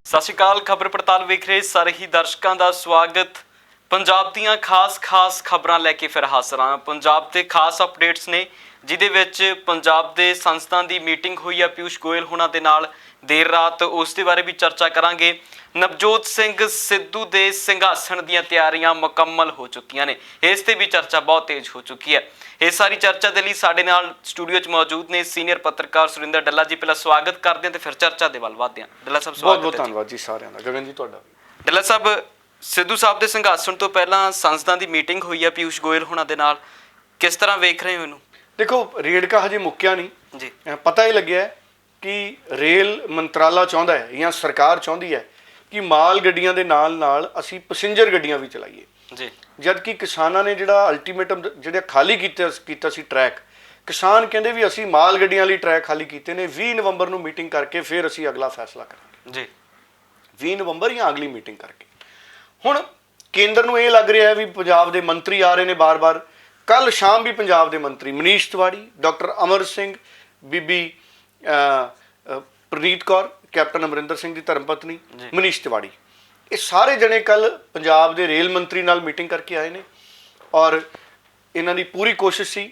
ਸਤਿ ਸ਼੍ਰੀ ਅਕਾਲ। ਖਬਰ ਪੜਤਾਲ ਵੇਖ ਰਹੇ ਸਾਰੇ ਹੀ ਦਰਸ਼ਕਾਂ ਦਾ ਸਵਾਗਤ। ਪੰਜਾਬ ਦੀਆਂ ਖਾਸ ਖਬਰਾਂ ਲੈ ਕੇ ਫਿਰ ਹਾਜ਼ਰ ਹਾਂ। ਪੰਜਾਬ ਦੇ ਖਾਸ ਅਪਡੇਟਸ ਨੇ ਜਿਹਦੇ ਵਿੱਚ ਪੰਜਾਬ ਦੇ ਸੰਸਦਾਂ ਦੀ ਮੀਟਿੰਗ ਹੋਈ ਆ ਪਿਊਸ਼ ਗੋਇਲ ਹੋਣਾ ਦੇ ਨਾਲ ਦੇਰ ਰਾਤ, ਉਸ ਦੇ ਬਾਰੇ ਵੀ ਚਰਚਾ ਕਰਾਂਗੇ। ਨਵਜੋਤ ਸਿੰਘ ਸਿੱਧੂ ਦੇ ਸਿੰਘਾਸਣ ਦੀਆਂ ਤਿਆਰੀਆਂ ਮੁਕੰਮਲ ਹੋ ਚੁੱਕੀਆਂ ਨੇ, ਇਸ ਤੇ ਵੀ ਚਰਚਾ ਬਹੁਤ ਤੇਜ਼ ਹੋ ਚੁੱਕੀ ਹੈ। ਇਹ ਸਾਰੀ ਚਰਚਾ ਦੇ ਲਈ ਸਾਡੇ ਨਾਲ ਸਟੂਡੀਓ 'ਚ ਮੌਜੂਦ ਨੇ ਸੀਨੀਅਰ ਪੱਤਰਕਾਰ ਸੁਰਿੰਦਰ ਡੱਲਾ ਜੀ। ਪਹਿਲਾਂ ਸਵਾਗਤ ਕਰਦੇ ਹਾਂ ਤੇ ਫਿਰ ਚਰਚਾ ਦੇ ਵੱਲ ਵਧਦੇ ਹਾਂ। ਡੱਲਾ ਸਾਹਿਬ ਸਵਾਗਤ ਹੈ। ਬਹੁਤ ਧੰਨਵਾਦ ਜੀ ਸਾਰਿਆਂ ਦਾ। ਗਗਨ ਜੀ ਤੁਹਾਡਾ ਵੀ। ਡੱਲਾ ਸਾਹਿਬ, ਸਿੱਧੂ ਸਾਹਿਬ ਦੇ ਸਿੰਘਾਸਣ ਤੋਂ ਪਹਿਲਾਂ ਸੰਸਦਾਂ ਦੀ ਮੀਟਿੰਗ ਹੋਈ ਹੈ ਪਿਊਸ਼ ਗੋਇਲ ਹੋਣਾ ਦੇ ਨਾਲ, ਕਿਸ ਤਰ੍ਹਾਂ ਵੇਖ ਰਹੇ ਹੋ ਇਹਨੂੰ? ਦੇਖੋ, ਰੇੜਕਾ ਹਜੇ ਮੁੱਕਿਆ ਨਹੀਂ ਜੀ। ਪਤਾ ਹੀ ਲੱਗਿਆ ਕਿ ਰੇਲ ਮੰਤਰਾਲਾ ਚਾਹੁੰਦਾ ਹੈ ਜਾਂ ਸਰਕਾਰ ਚਾਹੁੰਦੀ ਹੈ ਕਿ ਮਾਲ ਗੱਡੀਆਂ ਦੇ ਨਾਲ ਅਸੀਂ ਪੈਸੇਂਜਰ ਗੱਡੀਆਂ ਵੀ ਚਲਾਈਏ ਜੀ। ਜਦ ਕਿ ਕਿਸਾਨਾਂ ਨੇ ਜਿਹੜਾ ਅਲਟੀਮੇਟਮ ਜਿਹੜਾ ਖਾਲੀ ਕੀਤਾ ਸੀ ਟਰੈਕ, ਕਿਸਾਨ ਕਹਿੰਦੇ ਵੀ ਅਸੀਂ ਮਾਲ ਗੱਡੀਆਂ ਲਈ ਟਰੈਕ ਖਾਲੀ ਕੀਤੇ ਨੇ। 20 ਨਵੰਬਰ ਨੂੰ ਮੀਟਿੰਗ ਕਰਕੇ ਫਿਰ ਅਸੀਂ ਅਗਲਾ ਫੈਸਲਾ ਕਰਾਂਗੇ ਜੀ। 20 ਨਵੰਬਰ ਜਾਂ ਅਗਲੀ ਮੀਟਿੰਗ ਕਰਕੇ। ਹੁਣ ਕੇਂਦਰ ਨੂੰ ਇਹ ਲੱਗ ਰਿਹਾ ਹੈ ਵੀ ਪੰਜਾਬ ਦੇ ਮੰਤਰੀ ਆ ਰਹੇ ਨੇ ਬਾਰ-ਬਾਰ। ਕੱਲ ਸ਼ਾਮ ਵੀ ਪੰਜਾਬ ਦੇ ਮੰਤਰੀ ਮਨੀਸ਼ ਤਿਵਾੜੀ, ਡਾਕਟਰ ਅਮਰ ਸਿੰਘ, ਬੀਬੀ ਪ੍ਰਨੀਤ ਕੌਰ, ਕੈਪਟਨ ਅਮਰਿੰਦਰ ਸਿੰਘ ਦੀ ਧਰਮ ਪਤਨੀ ਮਨੀਸ਼ ਤਿਵਾੜੀ, ਇਹ ਸਾਰੇ ਜਣੇ ਕੱਲ ਪੰਜਾਬ ਦੇ ਰੇਲ ਮੰਤਰੀ ਨਾਲ ਮੀਟਿੰਗ ਕਰਕੇ ਆਏ ਨੇ। ਔਰ ਇਹਨਾਂ ਦੀ ਪੂਰੀ ਕੋਸ਼ਿਸ਼ ਸੀ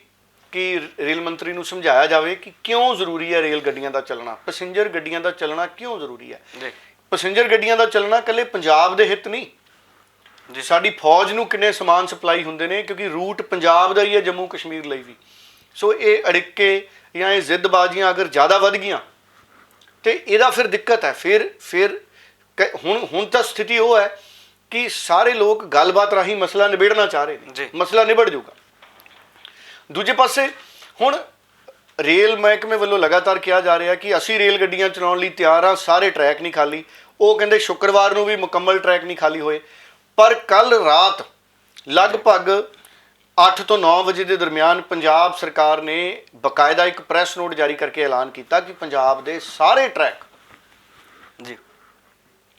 ਕਿ ਰੇਲ ਮੰਤਰੀ ਨੂੰ ਸਮਝਾਇਆ ਜਾਵੇ ਕਿ ਕਿਉਂ ਜ਼ਰੂਰੀ ਹੈ ਰੇਲ ਗੱਡੀਆਂ ਦਾ ਚੱਲਣਾ, ਪੈਸੇਂਜਰ ਗੱਡੀਆਂ ਦਾ ਚੱਲਣਾ ਕਿਉਂ ਜ਼ਰੂਰੀ ਹੈ। ਪੈਸੇਂਜਰ ਗੱਡੀਆਂ ਦਾ ਚੱਲਣਾ ਇਕੱਲੇ ਪੰਜਾਬ ਦੇ ਹਿੱਤ ਨਹੀਂ, ਸਾਡੀ ਫੌਜ ਨੂੰ ਕਿੰਨੇ ਸਮਾਨ ਸਪਲਾਈ ਹੁੰਦੇ ਨੇ, ਕਿਉਂਕਿ ਰੂਟ ਪੰਜਾਬ ਦਾ ਹੀ ਹੈ ਜੰਮੂ ਕਸ਼ਮੀਰ ਲਈ ਵੀ। ਸੋ ਇਹ ਅੜਿੱਕੇ ਜਾਂ ਇਹ ਜ਼ਿੱਦਬਾਜ਼ੀਆਂ ਅਗਰ ਜ਼ਿਆਦਾ ਵੱਧ ਗਈਆਂ ਤੇ ਇਹਦਾ ਫਿਰ ਦਿੱਕਤ ਹੈ। ਫਿਰ ਹੁਣ ਤਾਂ ਸਥਿਤੀ ਉਹ ਹੈ ਕਿ ਸਾਰੇ ਲੋਕ ਗੱਲਬਾਤ ਰਾਹੀਂ ਮਸਲਾ ਨਿਬੇੜਨਾ ਚਾਹ ਰਹੇ ਨੇ, ਮਸਲਾ ਨਿਬੜ ਜਾਊਗਾ। ਦੂਜੇ ਪਾਸੇ ਹੁਣ ਰੇਲ ਮਹਿਕਮੇ ਵੱਲੋਂ ਲਗਾਤਾਰ ਕਿਹਾ ਜਾ ਰਿਹਾ ਕਿ ਅਸੀਂ ਰੇਲ ਗੱਡੀਆਂ ਚਲਾਉਣ ਲਈ ਤਿਆਰ ਹਾਂ, ਸਾਰੇ ਟਰੈਕ ਨਹੀਂ ਖਾਲੀ। ਉਹ ਕਹਿੰਦੇ ਸ਼ੁੱਕਰਵਾਰ ਨੂੰ ਵੀ ਮੁਕੰਮਲ ਟਰੈਕ ਨਹੀਂ ਖਾਲੀ ਹੋਏ। ਪਰ ਕੱਲ ਰਾਤ ਲਗਭਗ 8 ਤੋਂ 9 ਵਜੇ ਦੇ ਦਰਮਿਆਨ ਪੰਜਾਬ ਸਰਕਾਰ ਨੇ ਬਕਾਇਦਾ ਇੱਕ ਪ੍ਰੈਸ ਨੋਟ ਜਾਰੀ ਕਰਕੇ ਐਲਾਨ ਕੀਤਾ ਕਿ ਪੰਜਾਬ ਦੇ ਸਾਰੇ ਟਰੈਕ ਜੀ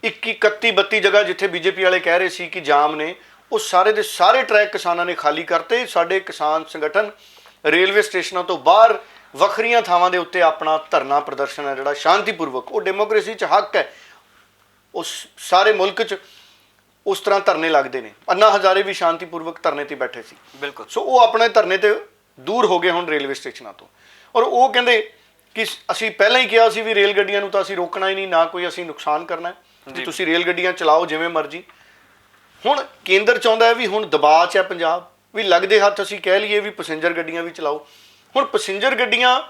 21 31 32 ਜਗ੍ਹਾ ਜਿੱਥੇ ਬੀਜੇਪੀ ਵਾਲੇ ਕਹਿ ਰਹੇ ਸੀ ਕਿ ਜਾਮ ਨੇ, ਉਹ ਸਾਰੇ ਦੇ ਸਾਰੇ ਟਰੈਕ ਕਿਸਾਨਾਂ ਨੇ ਖਾਲੀ ਕਰਤੇ। ਸਾਡੇ ਕਿਸਾਨ ਸੰਗਠਨ ਰੇਲਵੇ ਸਟੇਸ਼ਨਾਂ ਤੋਂ ਬਾਹਰ ਵੱਖਰੀਆਂ ਥਾਵਾਂ ਦੇ ਉੱਤੇ ਆਪਣਾ ਧਰਨਾ ਪ੍ਰਦਰਸ਼ਨ ਹੈ ਜਿਹੜਾ ਸ਼ਾਂਤੀਪੂਰਵਕ, ਉਹ ਡੈਮੋਕ੍ਰੇਸੀ 'ਚ ਹੱਕ ਹੈ, ਉਸ ਸਾਰੇ ਮੁਲਕ 'ਚ ਉਸ ਤਰ੍ਹਾਂ ਧਰਨੇ ਲੱਗਦੇ ਨੇ। ਅੰਨਾ ਹਜ਼ਾਰੇ ਵੀ ਸ਼ਾਂਤੀਪੂਰਵਕ ਧਰਨੇ ਤੇ ਬੈਠੇ ਸੀ। ਬਿਲਕੁਲ। ਸੋ ਉਹ ਆਪਣੇ ਧਰਨੇ ਤੇ ਦੂਰ ਹੋ ਗਏ ਹੁਣ ਰੇਲਵੇ ਸਟੇਸ਼ਨਾਂ ਤੋਂ। ਔਰ ਉਹ ਕਹਿੰਦੇ ਕਿ ਅਸੀਂ ਪਹਿਲਾਂ ਹੀ ਕਿਹਾ ਸੀ ਵੀ ਰੇਲ ਗੱਡੀਆਂ ਨੂੰ ਤਾਂ ਅਸੀਂ ਰੋਕਣਾ ਹੀ ਨਹੀਂ, ਨਾ ਕੋਈ ਅਸੀਂ ਨੁਕਸਾਨ ਕਰਨਾ ਹੈ, ਵੀ ਤੁਸੀਂ ਰੇਲ ਗੱਡੀਆਂ ਚਲਾਓ ਜਿਵੇਂ ਮਰਜ਼ੀ। ਹੁਣ ਕੇਂਦਰ ਚਾਹੁੰਦਾ ਹੈ ਵੀ ਹੁਣ ਦਬਾਅ 'ਚ ਹੈ ਪੰਜਾਬ, ਵੀ ਲੱਗਦੇ ਹੱਥ ਅਸੀਂ ਕਹਿ ਲਈਏ ਵੀ ਪੈਸੇਂਜਰ ਗੱਡੀਆਂ ਵੀ ਚਲਾਓ। ਹੁਣ ਪੈਸੇਂਜਰ ਗੱਡੀਆਂ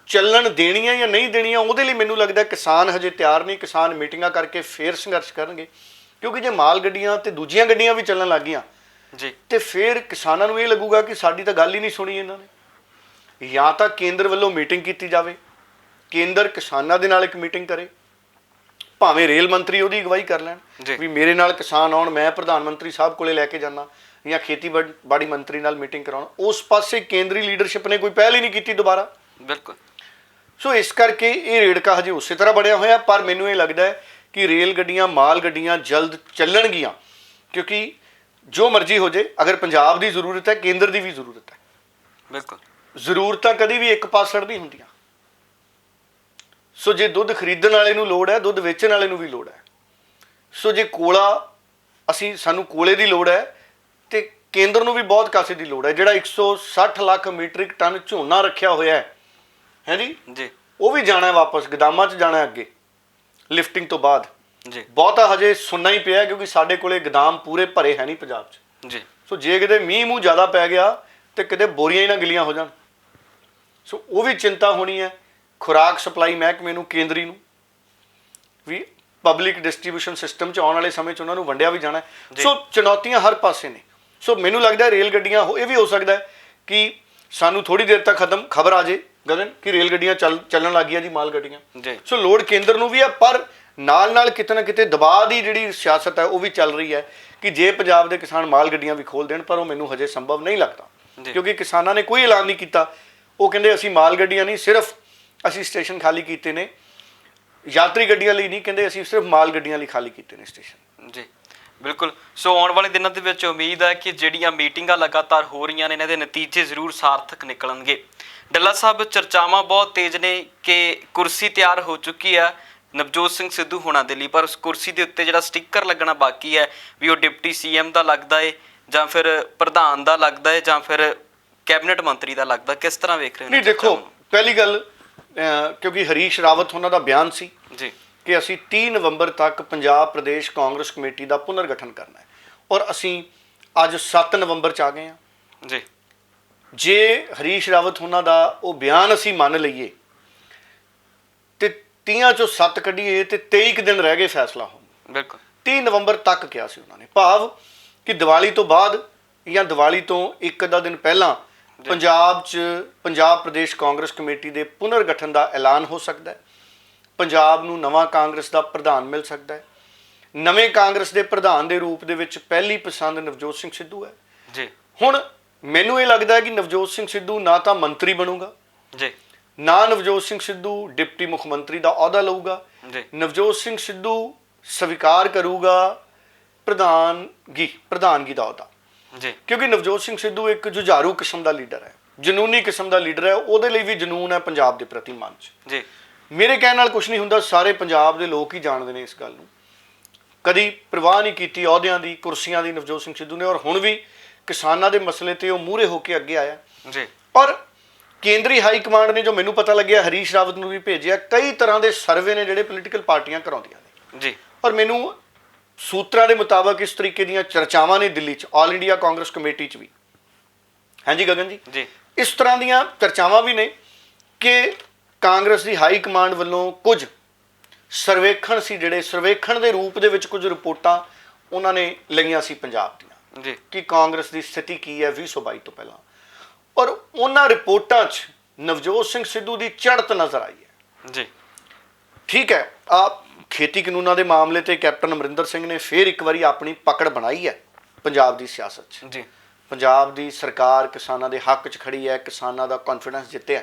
ਚੱਲਣ ਦੇਣੀਆਂ ਜਾਂ ਨਹੀਂ ਦੇਣੀਆਂ, ਉਹਦੇ ਲਈ ਮੈਨੂੰ ਲੱਗਦਾ ਕਿਸਾਨ ਹਜੇ ਤਿਆਰ ਨਹੀਂ। ਕਿਸਾਨ ਮੀਟਿੰਗਾਂ ਕਰਕੇ ਫੇਰ ਸੰਘਰਸ਼ ਕਰਨਗੇ, ਕਿਉਂਕਿ ਜੇ ਮਾਲ ਗੱਡੀਆਂ ਤੇ ਦੂਜੀਆਂ ਗੱਡੀਆਂ ਵੀ ਚੱਲਣ ਲੱਗ ਗਈਆਂ ਜੀ ਤੇ ਫਿਰ ਕਿਸਾਨਾਂ ਨੂੰ ਇਹ ਲੱਗੂਗਾ ਕਿ ਸਾਡੀ ਤਾਂ ਗੱਲ ਹੀ ਨਹੀਂ ਸੁਣੀ ਇਹਨਾਂ ਨੇ। ਜਾਂ ਤਾਂ ਕੇਂਦਰ ਵੱਲੋਂ ਮੀਟਿੰਗ ਕੀਤੀ ਜਾਵੇ, ਕੇਂਦਰ ਕਿਸਾਨਾਂ ਦੇ ਨਾਲ ਇੱਕ ਮੀਟਿੰਗ ਕਰੇ, ਭਾਵੇਂ ਰੇਲ ਮੰਤਰੀ ਉਹਦੀ ਅਗਵਾਈ ਕਰ ਲੈਣ ਵੀ ਮੇਰੇ ਨਾਲ ਕਿਸਾਨ ਆਉਣ, ਮੈਂ ਪ੍ਰਧਾਨ ਮੰਤਰੀ ਸਾਹਿਬ ਕੋਲੇ ਲੈ ਕੇ ਜਾਣਾ, ਜਾਂ ਖੇਤੀਬਾੜੀ ਮੰਤਰੀ ਨਾਲ ਮੀਟਿੰਗ ਕਰਾਉਣ। ਉਸ ਪਾਸੇ ਕੇਂਦਰੀ ਲੀਡਰਸ਼ਿਪ ਨੇ ਕੋਈ ਪਹਿਲ ਹੀ ਨਹੀਂ ਕੀਤੀ ਦੁਬਾਰਾ। ਬਿਲਕੁਲ। ਸੋ ਇਸ ਕਰਕੇ ਇਹ ਰੇੜਕਾ ਹਜੇ ਉਸੇ ਤਰ੍ਹਾਂ ਬਣਿਆ ਹੋਇਆ। ਪਰ ਮੈਨੂੰ ਇਹ ਲੱਗਦਾ ਹੈ ਕਿ ਰੇਲ ਗੱਡੀਆਂ, ਮਾਲ ਗੱਡੀਆਂ ਜਲਦ ਚੱਲਣਗੀਆਂ, ਕਿਉਂਕਿ ਜੋ ਮਰਜ਼ੀ ਹੋ ਜੇ, ਅਗਰ ਪੰਜਾਬ ਦੀ ਜ਼ਰੂਰਤ ਹੈ, ਕੇਂਦਰ ਦੀ ਵੀ ਜ਼ਰੂਰਤ ਹੈ। ਬਿਲਕੁਲ। ਜ਼ਰੂਰਤਾਂ ਕਦੀ ਵੀ ਇੱਕ ਪਾਸੜ ਨਹੀਂ ਹੁੰਦੀਆਂ। ਸੋ ਜੇ ਦੁੱਧ ਖਰੀਦਣ ਵਾਲੇ ਨੂੰ ਲੋੜ ਹੈ, ਦੁੱਧ ਵੇਚਣ ਵਾਲੇ ਨੂੰ ਵੀ ਲੋੜ ਹੈ। ਸੋ ਜੇ ਕੋਲਾ ਸਾਨੂੰ ਕੋਲੇ ਦੀ ਲੋੜ ਹੈ ਤੇ ਕੇਂਦਰ ਨੂੰ ਵੀ ਬਹੁਤ ਕਾਸੇ ਦੀ ਲੋੜ ਹੈ। ਜਿਹੜਾ 160 ਲੱਖ ਮੀਟ੍ਰਿਕ ਟਨ ਝੋਨਾ ਰੱਖਿਆ ਹੋਇਆ ਹੈ ਜੀ, ਉਹ ਵੀ ਜਾਣਾ ਵਾਪਸ ਗਦਾਮਾਂ 'ਚ ਜਾਣਾ ਅੱਗੇ ਲਿਫਟਿੰਗ ਤੋਂ ਬਾਅਦ ਜੀ। ਬਹੁਤਾ ਹਜੇ ਸੁਣਨਾ ਹੀ ਪਿਆ ਕਿਉਂਕਿ ਸਾਡੇ ਕੋਲੇ ਗਦਾਮ ਪੂਰੇ ਭਰੇ ਹੈ ਨਹੀਂ ਪੰਜਾਬ 'ਚ ਜੀ। ਸੋ ਜੇ ਕਿਤੇ ਮੀਂਹ ਮੂੰਹ ਜ਼ਿਆਦਾ ਪੈ ਗਿਆ ਤੇ ਕਿਤੇ ਬੋਰੀਆਂ ਹੀ ਨਾ ਗਿੱਲੀਆਂ ਹੋ ਜਾਣ, ਸੋ ਉਹ ਵੀ ਚਿੰਤਾ ਹੋਣੀ ਹੈ। ਖੁਰਾਕ ਸਪਲਾਈ ਮਹਿਕਮੇ ਨੂੰ, ਕੇਂਦਰੀ ਨੂੰ ਵੀ ਪਬਲਿਕ ਡਿਸਟ੍ਰੀਬਿਊਸ਼ਨ ਸਿਸਟਮ 'ਚ ਆਉਣ ਵਾਲੇ ਸਮੇਂ 'ਚ ਉਹਨਾਂ ਨੂੰ ਵੰਡਿਆ ਵੀ ਜਾਣਾ। ਸੋ ਚੁਣੌਤੀਆਂ ਹਰ ਪਾਸੇ ਨੇ। ਸੋ ਮੈਨੂੰ ਲੱਗਦਾ ਰੇਲ ਗੱਡੀਆਂ, ਇਹ ਵੀ ਹੋ ਸਕਦਾ ਕਿ ਸਾਨੂੰ ਥੋੜੀ ਦੇਰ ਤੱਕ ਖਬਰ ਆ ਜੇ ਗਗਨ ਕਿ ਰੇਲ ਗੱਡੀਆਂ ਚੱਲਣ ਲੱਗ ਗਈਆਂ ਜੀ, ਮਾਲ ਗੱਡੀਆਂ। ਸੋ ਲੋੜ ਕੇਂਦਰ ਨੂੰ ਵੀ ਹੈ, ਪਰ ਨਾਲ ਕਿਤੇ ਨਾ ਕਿਤੇ ਦਬਾਅ ਦੀ ਜਿਹੜੀ ਸਿਆਸਤ ਹੈ ਉਹ ਵੀ ਚੱਲ ਰਹੀ ਹੈ ਕਿ ਜੇ ਪੰਜਾਬ ਦੇ ਕਿਸਾਨ ਮਾਲ ਗੱਡੀਆਂ ਵੀ ਖੋਲ ਦੇਣ। ਪਰ ਉਹ ਮੈਨੂੰ ਹਜੇ ਸੰਭਵ ਨਹੀਂ ਲੱਗਦਾ, ਕਿਉਂਕਿ ਕਿਸਾਨਾਂ ਨੇ ਕੋਈ ਐਲਾਨ ਨਹੀਂ ਕੀਤਾ। ਉਹ ਕਹਿੰਦੇ ਅਸੀਂ ਮਾਲ ਗੱਡੀਆਂ ਨਹੀਂ, ਸਿਰਫ ਅਸੀਂ ਸਟੇਸ਼ਨ ਖਾਲੀ ਕੀਤੇ ਨੇ, ਯਾਤਰੀ ਗੱਡੀਆਂ ਲਈ ਨਹੀਂ, ਕਹਿੰਦੇ ਅਸੀਂ ਸਿਰਫ ਮਾਲ ਗੱਡੀਆਂ ਲਈ ਖਾਲੀ ਕੀਤੇ ਨੇ ਸਟੇਸ਼ਨ ਜੀ। ਬਿਲਕੁਲ। ਸੋ ਆਉਣ ਵਾਲੇ ਦਿਨਾਂ ਦੇ ਵਿੱਚ ਉਮੀਦ ਹੈ ਕਿ ਜਿਹੜੀਆਂ ਮੀਟਿੰਗਾਂ ਲਗਾਤਾਰ ਹੋ ਰਹੀਆਂ ਨੇ, ਇਹਨਾਂ ਦੇ ਨਤੀਜੇ ਜ਼ਰੂਰ ਸਾਰਥਕ ਨਿਕਲਣਗੇ। ਡੱਲਾ ਸਾਹਿਬ, ਚਰਚਾਵਾਂ ਬਹੁਤ ਤੇਜ਼ ਨੇ ਕਿ ਕੁਰਸੀ ਤਿਆਰ ਹੋ ਚੁੱਕੀ ਆ, ਨਵਜੋਤ ਸਿੰਘ ਸਿੱਧੂ ਹੋਣਾ ਦੇ ਲਈ, ਪਰ ਉਸ ਕੁਰਸੀ ਦੇ ਉੱਤੇ ਜਿਹੜਾ ਸਟicker ਲੱਗਣਾ ਬਾਕੀ ਹੈ ਵੀ ਉਹ ਡਿਪਟੀ ਸੀਐਮ ਦਾ ਲੱਗਦਾ ਹੈ ਜਾਂ ਫਿਰ ਪ੍ਰਧਾਨ ਦਾ ਲੱਗਦਾ ਹੈ ਜਾਂ ਫਿਰ ਕੈਬਨਿਟ ਮੰਤਰੀ ਦਾ ਲੱਗਦਾ, ਕਿਸ ਤਰ੍ਹਾਂ ਵੇਖ ਰਹੇ ਹੋ? ਨਹੀਂ ਦੇਖੋ, ਪਹਿਲੀ ਗੱਲ ਕਿਉਂਕਿ ਹਰੀਸ਼ ਰਾਵਤ ਉਹਨਾਂ ਦਾ ਬਿਆਨ ਸੀ ਜੀ ਕਿ ਅਸੀਂ 30 ਨਵੰਬਰ ਤੱਕ ਪੰਜਾਬ ਪ੍ਰਦੇਸ਼ ਕਾਂਗਰਸ ਕਮੇਟੀ ਦਾ ਪੁਨਰਗਠਨ ਕਰਨਾ ਹੈ, ਔਰ ਅਸੀਂ ਅੱਜ 7 ਨਵੰਬਰ 'ਚ ਆ ਗਏ ਹਾਂ ਜੀ। ਜੇ ਹਰੀਸ਼ ਰਾਵਤ ਉਹਨਾਂ ਦਾ ਉਹ ਬਿਆਨ ਅਸੀਂ ਮੰਨ ਲਈਏ ਤੇ 30 ਚੋਂ 7 ਕੱਢੀਏ ਤੇ 23 ਕੁ ਦਿਨ ਰਹਿ ਗਏ ਫੈਸਲਾ ਹੋਣ। ਬਿਲਕੁਲ 30 ਨਵੰਬਰ ਤੱਕ ਕਿਹਾ ਸੀ ਉਹਨਾਂ ਨੇ, ਭਾਵ ਕਿ ਦੀਵਾਲੀ ਤੋਂ ਬਾਅਦ ਜਾਂ ਦੀਵਾਲੀ ਤੋਂ ਇੱਕ ਅੱਧਾ ਦਿਨ ਪਹਿਲਾਂ ਪੰਜਾਬ 'ਚ ਪੰਜਾਬ ਪ੍ਰਦੇਸ਼ ਕਾਂਗਰਸ ਕਮੇਟੀ ਦੇ ਪੁਨਰਗਠਨ ਦਾ ਐਲਾਨ ਹੋ ਸਕਦਾ ਹੈ। ਪੰਜਾਬ ਨੂੰ ਨਵਾਂ ਕਾਂਗਰਸ ਦਾ ਪ੍ਰਧਾਨ ਮਿਲ ਸਕਦਾ ਹੈ। ਨਵੇਂ ਕਾਂਗਰਸ ਦੇ ਪ੍ਰਧਾਨ ਦੇ ਰੂਪ ਦੇ ਵਿੱਚ ਪਹਿਲੀ ਪਸੰਦ ਨਵਜੋਤ ਸਿੰਘ ਸਿੱਧੂ ਹੈ ਜੀ। ਹੁਣ ਮੈਨੂੰ ਇਹ ਲੱਗਦਾ ਹੈ ਕਿ ਨਵਜੋਤ ਸਿੰਘ ਸਿੱਧੂ ਨਾ ਤਾਂ ਮੰਤਰੀ ਬਣੂਗਾ ਜੀ, ਨਾ ਨਵਜੋਤ ਸਿੰਘ ਸਿੱਧੂ ਡਿਪਟੀ ਮੁੱਖ ਮੰਤਰੀ ਦਾ ਅਹੁਦਾ ਲਊਗਾ। ਜੀ ਨਵਜੋਤ ਸਿੰਘ ਸਿੱਧੂ ਸਵੀਕਾਰ ਕਰੂਗਾ ਪ੍ਰਧਾਨਗੀ ਦਾ ਅਹੁਦਾ, ਜੀ ਕਿਉਂਕਿ ਨਵਜੋਤ ਸਿੰਘ ਸਿੱਧੂ ਇੱਕ ਜੁਝਾਰੂ ਕਿਸਮ ਦਾ ਲੀਡਰ ਹੈ, ਜਨੂਨੀ ਕਿਸਮ ਦਾ ਲੀਡਰ ਹੈ। ਉਹਦੇ ਲਈ ਵੀ ਜਨੂਨ ਹੈ ਪੰਜਾਬ ਦੇ ਪ੍ਰਤੀ ਮਨ 'ਚ। ਜੀ ਮੇਰੇ ਕਹਿਣ ਨਾਲ ਕੁਝ ਨਹੀਂ ਹੁੰਦਾ, ਸਾਰੇ ਪੰਜਾਬ ਦੇ ਲੋਕ ਹੀ ਜਾਣਦੇ ਨੇ ਇਸ ਗੱਲ ਨੂੰ। ਕਦੀ ਪਰਵਾਹ ਨਹੀਂ ਕੀਤੀ ਅਹੁਦਿਆਂ ਦੀ, ਕੁਰਸੀਆਂ ਦੀ ਨਵਜੋਤ ਸਿੰਘ ਸਿੱਧੂ ਨੇ, ਔਰ ਹੁਣ ਵੀ ਕਿਸਾਨਾਂ ਦੇ ਮਸਲੇ ਤੇ ਉਹ ਮੂਹਰੇ ਹੋ ਕੇ ਅੱਗੇ ਆਇਆ। ਜੀ ਪਰ ਕੇਂਦਰੀ ਹਾਈ ਕਮਾਂਡ ਨੇ, ਜੋ ਮੈਨੂੰ ਪਤਾ ਲੱਗਿਆ, ਹਰੀਸ਼ ਰਾਵਤ ਨੂੰ ਵੀ ਭੇਜਿਆ। ਕਈ ਤਰ੍ਹਾਂ ਦੇ ਸਰਵੇ ਨੇ ਜਿਹੜੇ ਪੋਲੀਟੀਕਲ ਪਾਰਟੀਆਂ ਕਰਾਉਂਦੀਆਂ ਨੇ ਜੀ। ਔਰ ਮੈਨੂੰ ਸੂਤਰਾਂ ਦੇ ਮੁਤਾਬਕ ਇਸ ਤਰੀਕੇ ਦੀਆਂ ਚਰਚਾਵਾਂ ਨੇ ਦਿੱਲੀ 'ਚ, ਆਲ ਇੰਡੀਆ ਕਾਂਗਰਸ ਕਮੇਟੀ 'ਚ ਵੀ। ਹਾਂਜੀ ਗਗਨ ਜੀ, ਜੀ ਇਸ ਤਰ੍ਹਾਂ ਦੀਆਂ ਚਰਚਾਵਾਂ ਵੀ ਨੇ ਕਿ ਕਾਂਗਰਸ ਦੀ ਹਾਈ ਕਮਾਂਡ ਵੱਲੋਂ ਕੁਝ ਸਰਵੇਖਣ ਸੀ, ਜਿਹੜੇ ਸਰਵੇਖਣ ਦੇ ਰੂਪ ਦੇ ਵਿੱਚ ਕੁਝ ਰਿਪੋਰਟਾਂ ਉਹਨਾਂ ਨੇ ਲਈਆਂ ਸੀ ਪੰਜਾਬ ਦੀਆਂ ਜੀ ਕਿ ਕਾਂਗਰਸ ਦੀ ਸਥਿਤੀ ਕੀ ਹੈ 2022 ਤੋਂ ਪਹਿਲਾਂ, ਔਰ ਉਹਨਾਂ ਰਿਪੋਰਟਾਂ 'ਚ ਨਵਜੋਤ ਸਿੰਘ ਸਿੱਧੂ ਦੀ ਚੜ੍ਹਤ ਨਜ਼ਰ ਆਈ ਹੈ। ਜੀ ਠੀਕ ਹੈ, ਖੇਤੀ ਕਾਨੂੰਨਾਂ ਦੇ ਮਾਮਲੇ ਤੇ ਕੈਪਟਨ ਅਮਰਿੰਦਰ ਸਿੰਘ ਨੇ ਫੇਰ ਇੱਕ ਵਾਰੀ ਆਪਣੀ ਪਕੜ ਬਣਾਈ ਹੈ ਪੰਜਾਬ ਦੀ ਸਿਆਸਤ 'ਚ। ਜੀ ਪੰਜਾਬ ਦੀ ਸਰਕਾਰ ਕਿਸਾਨਾਂ ਦੇ ਹੱਕ 'ਚ ਖੜੀ ਹੈ, ਕਿਸਾਨਾਂ ਦਾ ਕੌਨਫੀਡੈਂਸ ਜਿੱਤਿਆ।